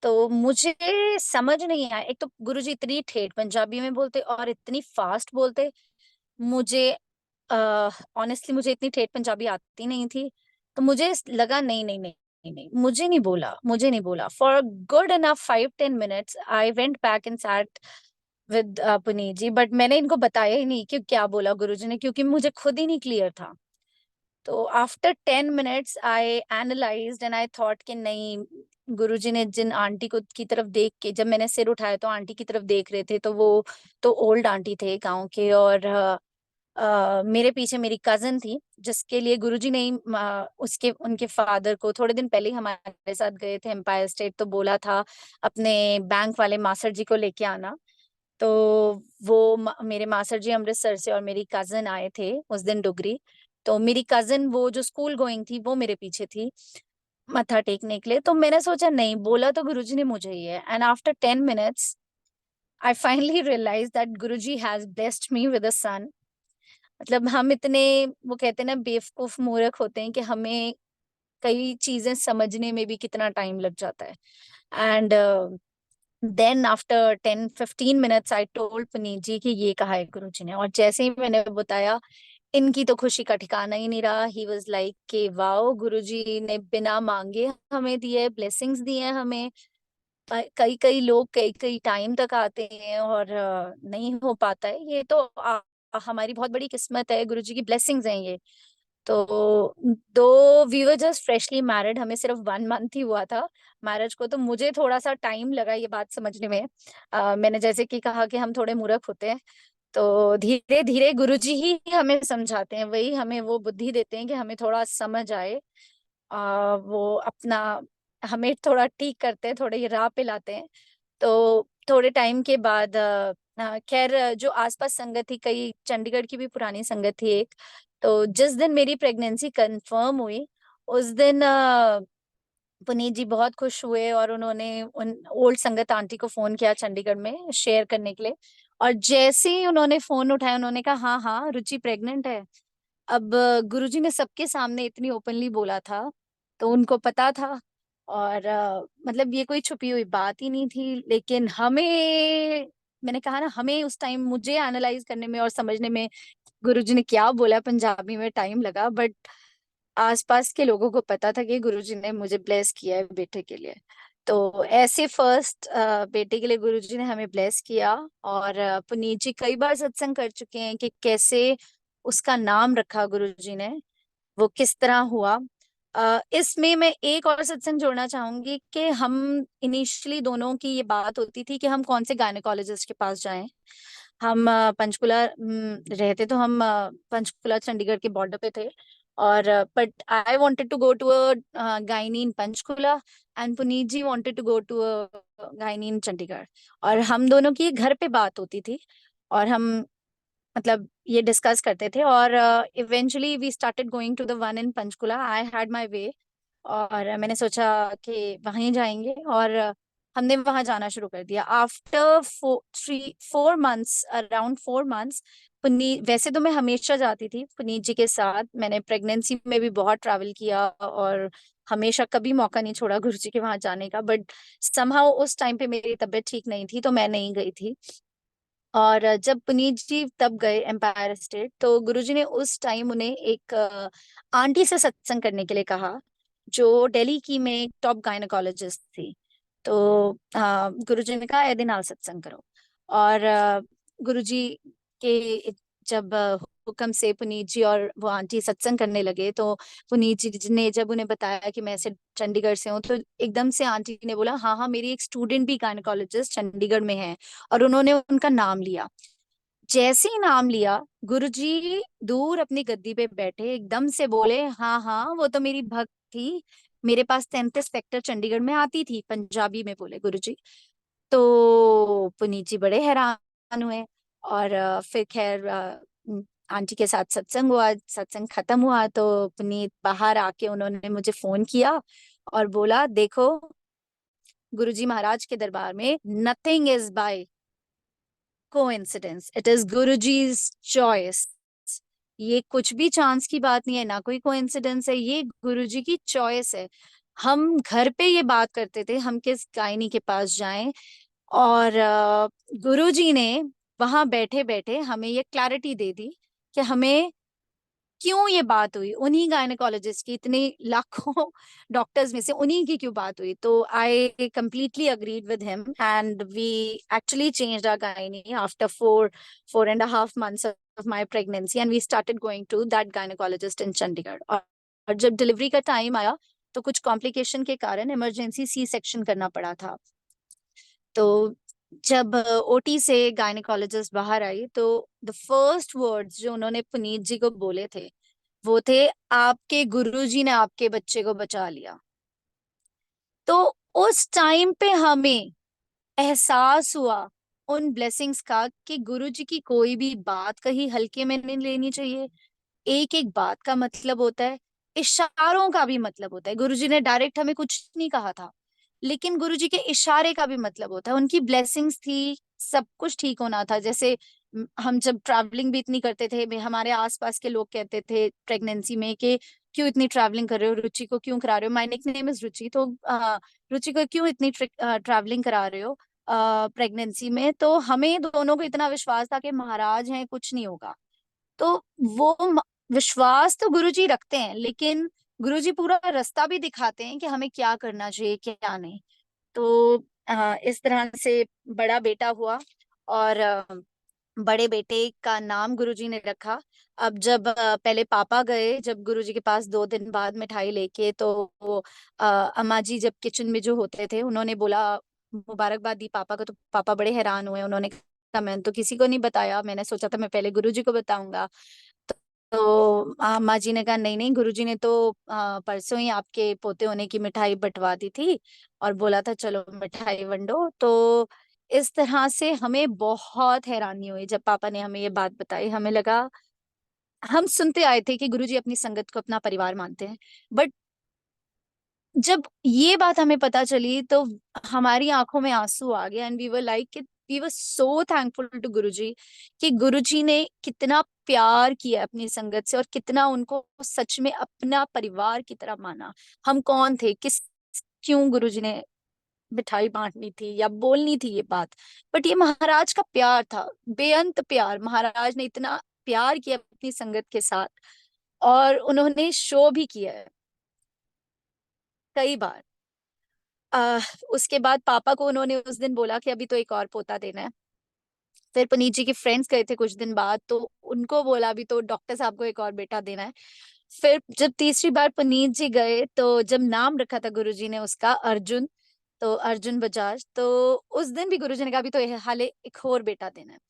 तो मुझे समझ नहीं आया, एक तो गुरुजी इतनी ठेठ पंजाबी में बोलते और इतनी फास्ट बोलते। मुझे ऑनेस्टली मुझे इतनी ठेठ पंजाबी आती नहीं थी। तो मुझे लगा नहीं नहीं नहीं नहीं नहीं, मुझे नहीं बोला for good enough 5-10 minutes. I went back and sat with Puneet ji, but मैंने इनको बताया ही नहीं कि क्या बोला गुरुजी ने, क्योंकि मुझे खुद ही नहीं क्लियर था। तो after 10 minutes I analysed and I thought कि नहीं, गुरुजी ने जिन आंटी को की तरफ देख के, जब मैंने सिर उठाया तो आंटी की तरफ देख रहे थे, तो वो तो ओल्ड आंटी थे गांव के। और मेरे पीछे मेरी कजन थी जिसके लिए गुरुजी ने ही, उसके उनके फादर को थोड़े दिन पहले ही हमारे साथ गए थे एम्पायर स्टेट, तो बोला था अपने बैंक वाले मास्टर जी को लेके आना। तो वो मेरे मास्टर जी अमृतसर से और मेरी कजन आए थे उस दिन डुगरी। तो मेरी कजन वो जो स्कूल गोइंग थी वो मेरे पीछे थी मत्था टेकने के लिए। तो मैंने सोचा नहीं, बोला तो गुरुजी ने मुझे ही है। And after 10 minutes I finally realise that Guruji has blessed me with a son. मतलब हम इतने, वो कहते हैं ना, बेवकूफ मूर्ख होते हैं कि हमें कई चीजें समझने में भी कितना टाइम लग जाता है। And then after 10-15 minutes I told Puneet ji कि ये कहा है गुरुजी ने। और जैसे ही मैंने बताया, इनकी तो खुशी का ठिकाना ही नहीं रहा। ही वाज लाइक कि वाओ, गुरुजी ने बिना मांगे हमें दिए, ब्लेसिंग्स दिए हैं हमें। कई कई लोग कई कई टाइम तक आते हैं और नहीं हो पाता है। ये तो हमारी बहुत बड़ी किस्मत है, गुरुजी की ब्लेसिंग्स हैं ये। तो दो we were just freshly married, हमें सिर्फ 1 मंथ ही हुआ था मैरिज को। तो मुझे थोड़ा सा टाइम लगा ये बात समझने में। मैंने जैसे कि कहा कि हम थोड़े मूर्ख होते हैं, तो धीरे धीरे गुरुजी ही हमें समझाते हैं, वही हमें वो बुद्धि देते हैं कि हमें थोड़ा समझ आए। वो अपना हमें थोड़ा ठीक करते हैं, थोड़े राह पे लाते हैं। तो थोड़े टाइम के बाद खैर जो आसपास संगत थी, कई चंडीगढ़ की भी पुरानी संगत थी एक। तो जिस दिन मेरी प्रेगनेंसी कंफर्म हुई, उस दिन पुनीत जी बहुत खुश हुए और उन्होंने उन ओल्ड संगत आंटी को फोन किया चंडीगढ़ में शेयर करने के लिए। और जैसे ही उन्होंने फोन उठाया, उन्होंने कहा हाँ हाँ रुचि प्रेग्नेंट है। अब गुरुजी ने सबके सामने इतनी ओपनली बोला था, तो उनको पता था। और मतलब ये कोई छुपी हुई बात ही नहीं थी। लेकिन हमें, मैंने कहा ना, हमें उस टाइम मुझे एनालाइज करने में और समझने में गुरुजी ने क्या बोला पंजाबी में टाइम लगा। बट आसपास के लोगों को पता था कि गुरुजी ने मुझे ब्लेस किया है बेटे के लिए। तो ऐसे फर्स्ट बेटे के लिए गुरुजी ने हमें ब्लेस किया। और पुनीत जी कई बार सत्संग कर चुके हैं कि कैसे उसका नाम रखा गुरुजी ने, वो किस तरह हुआ। इसमें मैं एक और सत्संग जोड़ना चाहूंगी कि हम इनिशियली दोनों की ये बात होती थी कि हम कौन से गायनेकोलॉजिस्ट के पास जाएं। हम पंचकुला रहते, तो हम पंचकुला चंडीगढ़ के बॉर्डर पे थे। और but I wanted to go to a gynae in Panchkula, and Puneet ji wanted to go to a gynae in Chandigarh. और हम दोनों की घर पे बात होती थी, और हम मतलब ये डिस्कस करते थे। और eventually we started going to the one in Panchkula. I had my way, और मैंने सोचा कि वहीं जाएंगे, और हमने वहां जाना शुरू कर दिया। After 4 months, around 4 months, Puneet, वैसे तो मैं हमेशा जाती थी पुनीत जी के साथ, मैंने प्रेगनेंसी में भी बहुत ट्रैवल किया, और हमेशा कभी मौका नहीं छोड़ा गुरु जी के वहां जाने का। बट समहाउ उस टाइम पे मेरी तबीयत ठीक नहीं थी, तो मैं नहीं गई थी। और जब पुनीत जी तब गए एम्पायर स्टेट, तो गुरुजी ने उस टाइम उन्हें एक आंटी से सत्संग करने के लिए कहा, जो दिल्ली की में एक टॉप गायनेकोलॉजिस्ट थी। तो गुरुजी ने कहा ए दिन आप सत्संग करो। और गुरुजी के जब हुक्म से पुनीत जी और वो आंटी सत्संग करने लगे, तो पुनीत जी ने जब उन्हें बताया कि मैं ऐसे चंडीगढ़ से हूँ, तो एकदम से आंटी ने बोला हाँ हाँ, मेरी एक स्टूडेंट भी गायनेकोलॉजिस्ट चंडीगढ़ में है। और उन्होंने उनका नाम लिया। जैसे ही नाम लिया, गुरुजी दूर अपनी गद्दी पे बैठे एकदम से बोले हाँ हाँ, वो तो मेरी भक्त थी, मेरे पास 33 सेक्टर चंडीगढ़ में आती थी, पंजाबी में बोले गुरुजी। तो पुनीत जी बड़े हैरान हुए। और फिर खैर आंटी के साथ सत्संग हुआ, सत्संग खत्म हुआ तो पुनीत बाहर आके उन्होंने मुझे फोन किया और बोला देखो, गुरुजी महाराज के दरबार में nothing is by coincidence, it is Guruji's choice. ये कुछ भी चांस की बात नहीं है, ना कोई कोइंसिडेंस है, ये गुरुजी की चॉइस है। हम घर पे ये बात करते थे हम किस गायनी के पास जाएं, और गुरुजी ने वहां बैठे बैठे हमें ये क्लैरिटी दे दी कि हमें क्यों ये बात हुई, उन्हीं गायनेकोलॉजिस्ट की, इतने लाखों डॉक्टर्स में से उन्हीं की क्यों बात हुई। तो I completely agreed with him, and we actually changed our gynae after 4.5 months of my pregnancy, and we started going to that gynecologist in Chandigarh. और जब डिलीवरी का टाइम आया, तो कुछ कॉम्प्लिकेशन के कारण इमरजेंसी सी सेक्शन करना पड़ा था। तो जब ओटी से गायनेकोलॉजिस्ट बाहर आई, तो द फर्स्ट वर्ड्स जो उन्होंने पुनीत जी को बोले थे, वो थे आपके गुरुजी ने आपके बच्चे को बचा लिया। तो उस टाइम पे हमें एहसास हुआ उन ब्लेसिंग्स का कि गुरुजी की कोई भी बात कहीं हल्के में नहीं लेनी चाहिए। एक एक बात का मतलब होता है, इशारों का भी मतलब होता है। गुरुजी ने डायरेक्ट हमें कुछ नहीं कहा था, लेकिन गुरुजी के इशारे का भी मतलब होता है। उनकी ब्लेसिंग्स थी, सब कुछ ठीक होना था। जैसे हम जब ट्रैवलिंग भी इतनी करते थे, हमारे आसपास के लोग कहते थे प्रेगनेंसी में कि क्यों इतनी ट्रैवलिंग कर रहे हो, रुचि को क्यों करा रहे हो, माय निकनेम इज रुचि, तो रुचि को क्यों इतनी ट्रैवलिंग करा रहे हो प्रेगनेंसी में। तो हमें दोनों को इतना विश्वास था कि महाराज हैं, कुछ नहीं होगा। तो वो विश्वास तो गुरुजी रखते हैं, लेकिन गुरुजी पूरा रास्ता भी दिखाते हैं कि हमें क्या करना चाहिए क्या नहीं। तो इस तरह से बड़ा बेटा हुआ, और बड़े बेटे का नाम गुरुजी ने रखा। अब जब पहले पापा गए जब गुरुजी के पास 2 दिन बाद मिठाई लेके, तो वो अम्मा जी जब किचन में जो होते थे, उन्होंने बोला मुबारकबाद दी पापा को। तो पापा बड़े हैरान हुए, उन्होंने कहा मैंने तो किसी को नहीं बताया, मैंने सोचा था मैं पहले गुरुजी को बताऊंगा। तो अम्मा जी ने कहा नहीं नहीं, गुरुजी ने तो परसों ही आपके पोते होने की मिठाई बंटवा दी थी, और बोला था चलो मिठाई वंडो। तो इस तरह से हमें बहुत हैरानी हुई जब पापा ने हमें ये बात बताई। हमें लगा, हम सुनते आए थे कि गुरुजी अपनी संगत को अपना परिवार मानते हैं, बट जब ये बात हमें पता चली, तो हमारी आंखों में आंसू आ गए, and we were like, we were so thankful to Guruji कि गुरुजी ने कितना प्यार किया अपनी संगत से, और कितना उनको सच में अपना परिवार की तरह माना। हम कौन थे, किस क्यों गुरुजी ने मिठाई बांटनी थी या बोलनी थी ये बात, बट ये महाराज का प्यार था, बेअंत प्यार। महाराज ने इतना प्यार किया अपनी संगत के साथ, और उन्होंने शो भी किया है कई बार। उसके बाद पापा को उन्होंने उस दिन बोला कि अभी तो एक और पोता देना है। फिर पुनीत जी के फ्रेंड्स गए थे कुछ दिन बाद, तो उनको बोला अभी तो डॉक्टर साहब को एक और बेटा देना है। फिर जब तीसरी बार पुनीत जी गए, तो जब नाम रखा था गुरुजी ने उसका अर्जुन, तो अर्जुन बजाज, तो उस दिन भी गुरुजी ने कहा अभी तो हाले एक और बेटा देना है।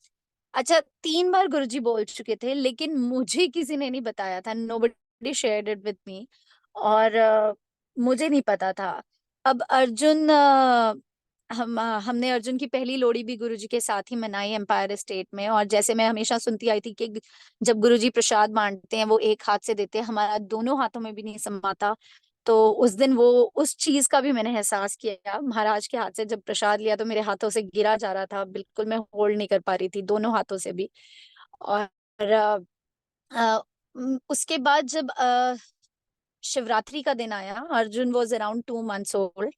अच्छा, 3 बार गुरुजी बोल चुके थे, लेकिन मुझे किसी ने नहीं बताया था, nobody shared it with me. और मुझे नहीं पता था। अब अर्जुन हमने अर्जुन की पहली लोहड़ी भी गुरुजी के साथ ही मनाई एम्पायर स्टेट में। और जैसे मैं हमेशा सुनती आई थी कि जब गुरुजी प्रसाद बांटते हैं वो एक हाथ से देते हैं, हमारा दोनों हाथों में भी नहीं समाता। तो उस दिन वो उस चीज का भी मैंने एहसास किया। महाराज के हाथ से जब प्रसाद लिया तो मेरे हाथों से गिरा जा रहा था, बिल्कुल मैं होल्ड नहीं कर पा रही थी दोनों हाथों से भी। और उसके बाद जब शिवरात्रि का दिन आया, Arjun was around 2 months old.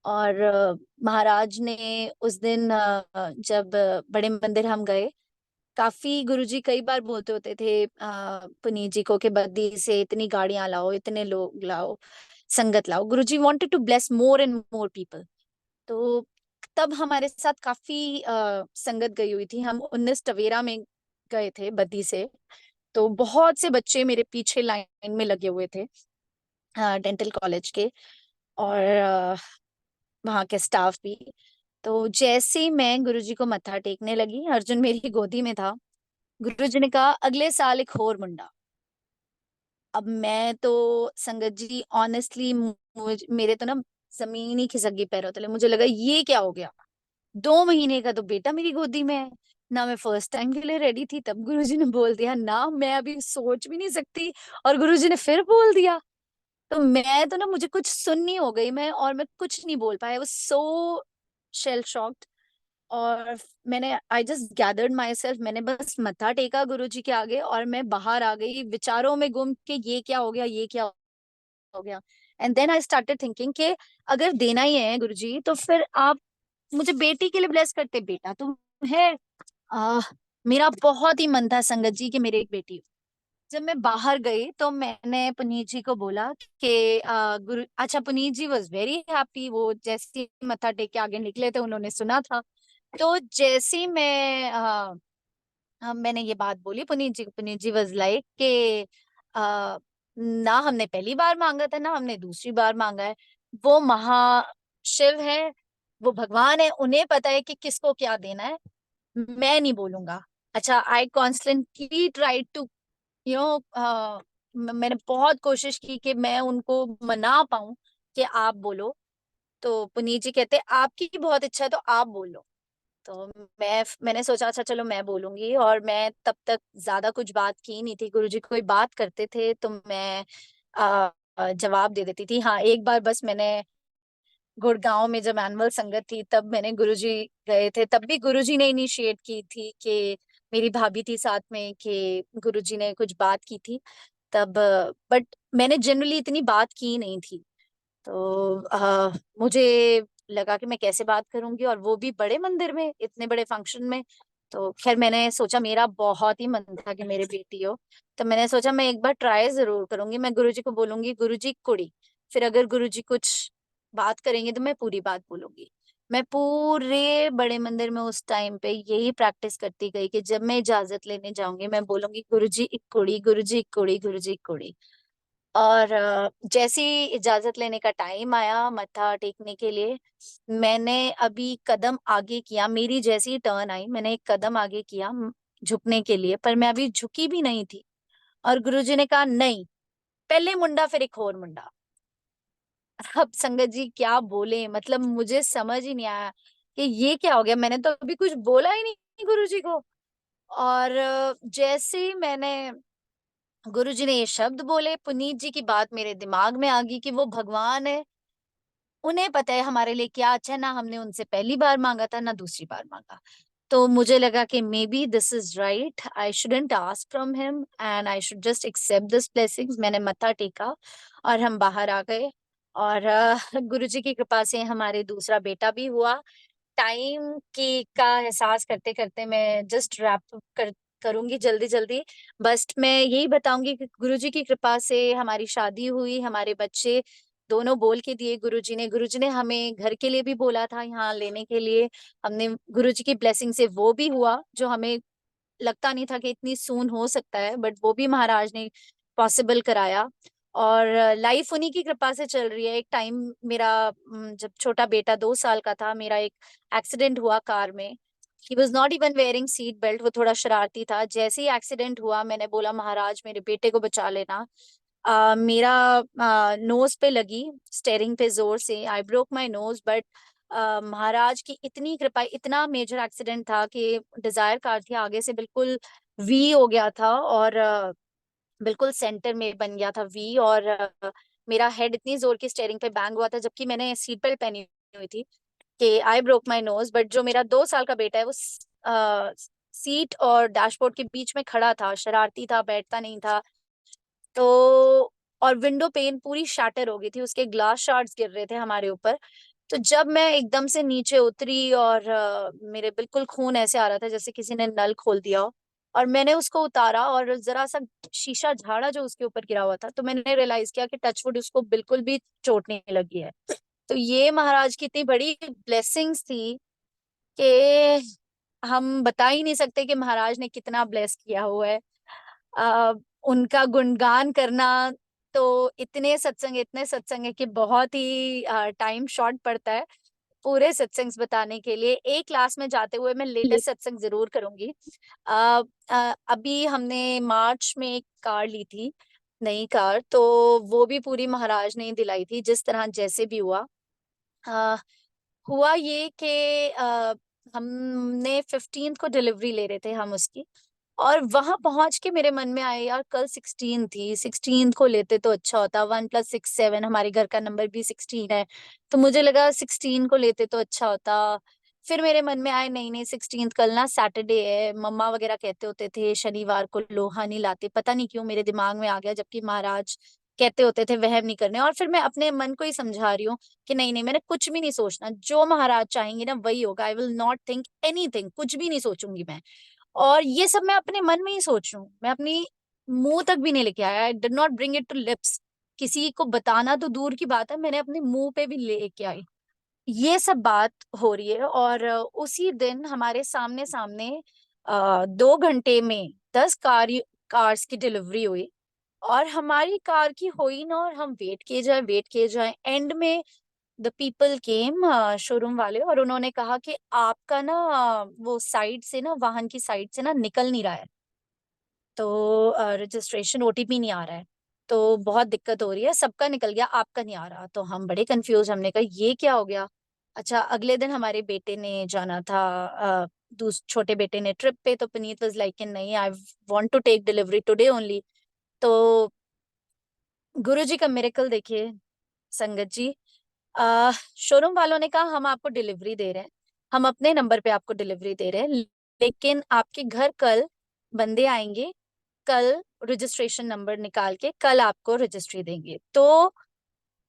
और महाराज ने उस दिन जब बड़े मंदिर हम गए, काफी गुरुजी कई बार बोलते होते थे पुनीत जी को कि बद्दी से इतनी गाड़ियां लाओ, इतने लोग लाओ, संगत लाओ। Guruji wanted to bless more and more people. तो तब हमारे साथ काफी संगत गई हुई थी। हम 19 टवेरा में गए थे बद्दी से। तो बहुत से बच्चे मेरे पीछे लाइन में लगे हुए थे डेंटल कॉलेज के, और वहाँ के स्टाफ भी। तो जैसे ही मैं गुरुजी को मत्था टेकने लगी, अर्जुन मेरी गोदी में था, गुरुजी ने कहा अगले साल एक और मुंडा। अब मैं तो संगत जी ऑनेस्टली मेरे तो ना जमीन ही खिसक गई पैरों तले। मुझे लगा ये क्या हो गया, 2 महीने का तो बेटा मेरी गोदी में है ना। मैं फर्स्ट टाइम के लिए रेडी थी, तब गुरुजी ने बोल दिया ना, मैं अभी सोच भी नहीं सकती, और गुरुजी ने फिर बोल दिया। तो मैं तो ना, मुझे कुछ सुननी हो गई मैं, और मैं कुछ नहीं बोल पाया। वो सो शेल शॉक्ड। और मैंने I just gathered myself, मैंने बस मत्था टेका गुरुजी के आगे, और मैं बाहर आ गई विचारों में गुम कि ये क्या हो गया, ये क्या हो गया। And then I started thinking कि अगर देना ही है गुरुजी, तो फिर आप मुझे बेटी के लिए ब्लेस करते। बेटा तो है। आ, मेरा बहुत ही मन था संगत जी कि मेरी एक बेटी हो। जब मैं बाहर गई तो मैंने पुनीत जी को बोला कि गुरु, अच्छा, पुनीत जी वॉज वेरी हैप्पी। वो जैसे ही मत्था टेक के आगे निकले थे, उन्होंने सुना था। तो जैसे ही मैंने ये बात बोली पुनीत जी वॉज लाइक कि ना हमने पहली बार मांगा था, ना हमने दूसरी बार मांगा है। वो महाशिव है, वो भगवान है, उन्हें पता है कि किसको क्या देना है, मैं नहीं बोलूंगा। अच्छा, I constantly try to you know मैंने बहुत कोशिश की कि मैं उनको मना पाऊं कि आप बोलो। तो पुनीत जी कहते आपकी बहुत इच्छा है तो आप बोलो। तो मैंने सोचा अच्छा चलो मैं बोलूंगी। और मैं तब तक ज्यादा कुछ बात की नहीं थी। गुरुजी कोई बात करते थे तो मैं जवाब दे देती थी। हाँ, एक बार बस मैंने गुड़गांव में जब एनुअल संगत थी, तब मैंने गुरुजी गए थे, तब भी गुरुजी ने इनिशिएट की थी कि मेरी भाभी थी साथ में, कि गुरुजी ने कुछ बात की थी तब। बट मैंने जनरली इतनी बात की नहीं थी। तो मुझे लगा कि मैं कैसे बात करूंगी, और वो भी बड़े मंदिर में, इतने बड़े फंक्शन में। तो खैर मैंने सोचा, मेरा बहुत ही मन था कि मेरी बेटी हो। तो मैंने सोचा मैं एक बार ट्राई जरूर करूंगी। मैं गुरुजी को बोलूंगी गुरुजी कुड़ी, फिर अगर गुरुजी कुछ बात करेंगे तो मैं पूरी बात बोलूंगी। मैं पूरे बड़े मंदिर में उस टाइम पे यही प्रैक्टिस करती गई कि जब मैं इजाजत लेने जाऊंगी मैं बोलूंगी गुरुजी एक कुड़ी, गुरुजी एक कुड़ी, गुरुजी एक कुड़ी। और जैसे ही इजाजत लेने का टाइम आया मत्था टेकने के लिए, मैंने अभी कदम आगे किया। मेरी जैसी ही टर्न आई, मैंने एक कदम आगे किया झुकने के लिए, पर मैं अभी झुकी भी नहीं थी। और गुरुजी ने कहा नहीं, पहले मुंडा फिर एक और मुंडा। अब संगत जी क्या बोले, मतलब मुझे समझ ही नहीं आया कि ये क्या हो गया। मैंने तो अभी कुछ बोला ही नहीं गुरुजी को। और जैसे ही मैंने गुरुजी ने ये शब्द बोले, पुनीत जी की बात मेरे दिमाग में आ गई कि वो भगवान है, उन्हें पता है हमारे लिए क्या अच्छा है। ना हमने उनसे पहली बार मांगा था, ना दूसरी बार मांगा। तो मुझे लगा कि maybe this is right, I shouldn't ask from him and I should just accept this blessings. मैंने मत्था टेका और हम बाहर आ गए। और गुरुजी की कृपा से हमारे दूसरा बेटा भी हुआ। टाइम की का एहसास करते करते मैं जस्ट रैप करूंगी जल्दी जल्दी। बस मैं यही बताऊंगी कि गुरुजी की कृपा से हमारी शादी हुई, हमारे बच्चे दोनों बोल के दिए गुरुजी ने हमें घर के लिए भी बोला था यहाँ लेने के लिए। हमने गुरुजी की ब्लेसिंग से वो भी हुआ जो हमें लगता नहीं था कि इतनी सून हो सकता है, बट वो भी महाराज ने पॉसिबल कराया। और लाइफ उन्हीं की कृपा से चल रही है। एक टाइम मेरा जब छोटा बेटा 2 साल का था, मेरा एक एक्सीडेंट हुआ कार में। He was not even wearing seat belt, वो थोड़ा शरारती था। जैसे ही एक्सीडेंट हुआ मैंने बोला महाराज मेरे बेटे को बचा लेना। मेरा नोज पे लगी स्टेयरिंग पे जोर से, I broke my nose, but महाराज की इतनी कृपा, इतना मेजर एक्सीडेंट था कि डिजायर कार थी आगे से बिल्कुल वी हो गया था, और बिल्कुल सेंटर में बन गया था वी। और मेरा हेड इतनी जोर की स्टेयरिंग पे बैंग हुआ था जबकि मैंने सीट बेल्ट पहनी हुई थी कि आई ब्रोक माई नोज। बट जो मेरा 2 साल का बेटा है वो सीट और डैशबोर्ड के बीच में खड़ा था, शरारती था, बैठता नहीं था। तो और विंडो पेन पूरी शैटर हो गई थी, उसके ग्लास शार्ड्स गिर रहे थे हमारे ऊपर। तो जब मैं एकदम से नीचे उतरी और मेरे बिल्कुल खून ऐसे आ रहा था जैसे किसी ने नल खोल दिया हो, और मैंने उसको उतारा और जरा सा शीशा झाड़ा जो उसके ऊपर गिरा हुआ था, तो मैंने रियलाइज किया कि टचवुड उसको बिल्कुल भी चोट नहीं लगी है। तो ये महाराज की इतनी बड़ी ब्लेसिंग्स थी कि हम बता ही नहीं सकते कि महाराज ने कितना ब्लेस किया हुआ है। आ, उनका गुणगान करना तो इतने सत्संग है कि बहुत ही टाइम शॉर्ट पड़ता है पूरे सत्संग बताने के लिए। एक क्लास में जाते हुए मैं लेटेस्ट सत्संग जरूर करूंगी। अभी हमने मार्च में एक कार ली थी, नई कार, तो वो भी पूरी महाराज ने ही दिलाई थी जिस तरह जैसे भी हुआ। अ, हुआ ये कि हमने 15 को डिलीवरी ले रहे थे हम उसकी, और वहां पहुंच के मेरे मन में आया यार कल 16 थी, 16 को लेते तो अच्छा होता। 1+6 7, हमारे घर का नंबर भी 16 है, तो मुझे लगा 16 को लेते तो अच्छा होता। फिर मेरे मन में आया नहीं नहीं 16 कल ना सैटरडे है, मम्मा वगैरह कहते होते थे शनिवार को लोहा नहीं लाते, पता नहीं क्यों मेरे दिमाग में आ गया, जबकि महाराज कहते होते थे वहम नहीं करने। और फिर मैं अपने मन को ही समझा रही हूँ कि नहीं नहीं मैंने कुछ भी नहीं सोचना, जो महाराज चाहेंगे ना वही होगा। I will not think anything, कुछ भी नहीं सोचूंगी मैं। और ये सब मैं अपने मन में ही सोच रही हूँ, मैं अपनी मुंह तक भी नहीं लेके आया। I did not bring it to lips, किसी को बताना तो दूर की बात है, मैंने अपने मुंह पे भी लेके आई। ये सब बात हो रही है, और उसी दिन हमारे सामने सामने 2 घंटे में 10 कार्स की डिलीवरी हुई। और हमारी कार की हुई ना, और हम वेट किए जाए, एंड में द पीपल केम, शोरूम वाले, और उन्होंने कहा कि आपका ना वो साइड से ना, वाहन की साइड से ना निकल नहीं रहा है, तो रजिस्ट्रेशन ओटीपी नहीं आ रहा है, तो बहुत दिक्कत हो रही है। सबका निकल गया, आपका नहीं आ रहा। तो हम बड़े कंफ्यूज, हमने कहा ये क्या हो गया। अच्छा, अगले दिन हमारे बेटे ने जाना था, छोटे बेटे ने ट्रिप पे, तो पुनीत वाज लाइक नहीं I want to take delivery today only. तो गुरुजी का मिरेकल देखिए संगत जी। शोरूम वालों ने कहा हम आपको डिलीवरी दे रहे हैं, हम अपने नंबर पे आपको डिलीवरी दे रहे हैं, लेकिन आपके घर कल बंदे आएंगे, कल रजिस्ट्रेशन नंबर निकाल के कल आपको रजिस्ट्री देंगे। तो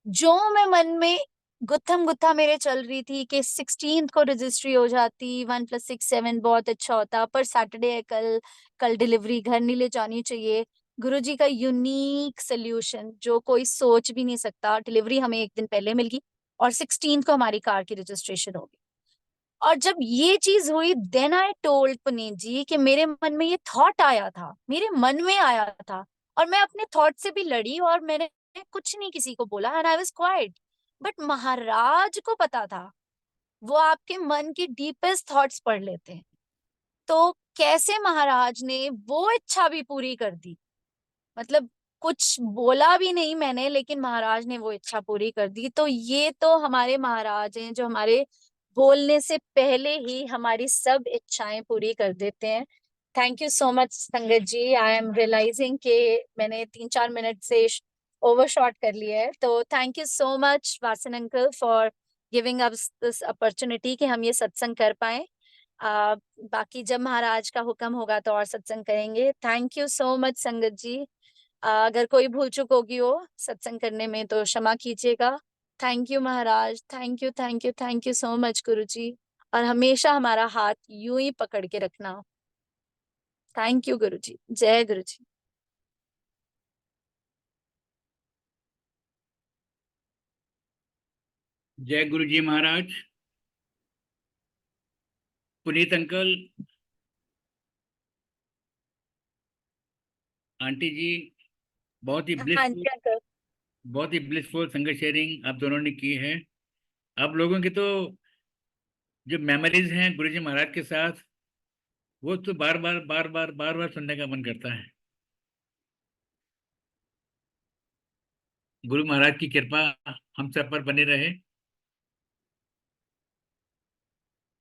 जो मैं मन में गुत्थम गुत्था मेरे चल रही थी कि 16 को रजिस्ट्री हो जाती, 1+6 7 बहुत अच्छा होता, पर सैटरडे है कल, कल डिलीवरी घर नहीं ले जानी चाहिए। गुरुजी का यूनिक सोल्यूशन जो कोई सोच भी नहीं सकता, डिलीवरी हमें एक दिन पहले मिल गई और 16 को हमारी कार की रजिस्ट्रेशन होगी। और जब ये चीज हुई then I told Puneet ji कि मेरे मन में ये थॉट आया था, मेरे मन में आया था, और मैं अपने थॉट से भी लड़ी और मैंने कुछ नहीं किसी को बोला, and I was quiet. But महाराज को पता था, वो आपके मन की डीपेस्ट थॉट्स पढ़ लेते हैं। तो कैसे महाराज ने वो इच्छा भी पूरी कर दी, मतलब कुछ बोला भी नहीं मैंने, लेकिन महाराज ने वो इच्छा पूरी कर दी। तो ये तो हमारे महाराज हैं जो हमारे बोलने से पहले ही हमारी सब इच्छाएं पूरी कर देते हैं। थैंक यू सो मच संगत जी। आई एम रियलाइजिंग कि मैंने 3-4 मिनट से ओवर शॉट कर लिया है, तो thank you so much Vasan uncle for giving us this opportunity कि हम ये सत्संग कर पाए। बाकी जब महाराज का हुक्म होगा तो और सत्संग करेंगे। थैंक यू सो मच संगत जी। अगर कोई भूल चूक होगी हो सत्संग करने में तो क्षमा कीजिएगा। Thank you Maharaj, thank you thank you thank you so much गुरु जी। और हमेशा हमारा हाथ यूं ही पकड़ के रखना। थैंक यू गुरु जी, जय गुरु जी। जय गुरु जी महाराज। पुनीत अंकल, आंटी जी, बहुत ही हाँ ब्लिसफुल, जी अंकल। बहुत ही ब्लिसफुल संगत शेयरिंग आप दोनों ने की है। आप लोगों की तो जो मेमोरीज हैं गुरु जी महाराज के साथ, वो तो बार बार बार बार बार बार सुनने का मन करता है। गुरु महाराज की कृपा हम सब पर बनी रहे।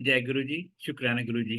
जय गुरु जी, शुक्राना गुरु जी।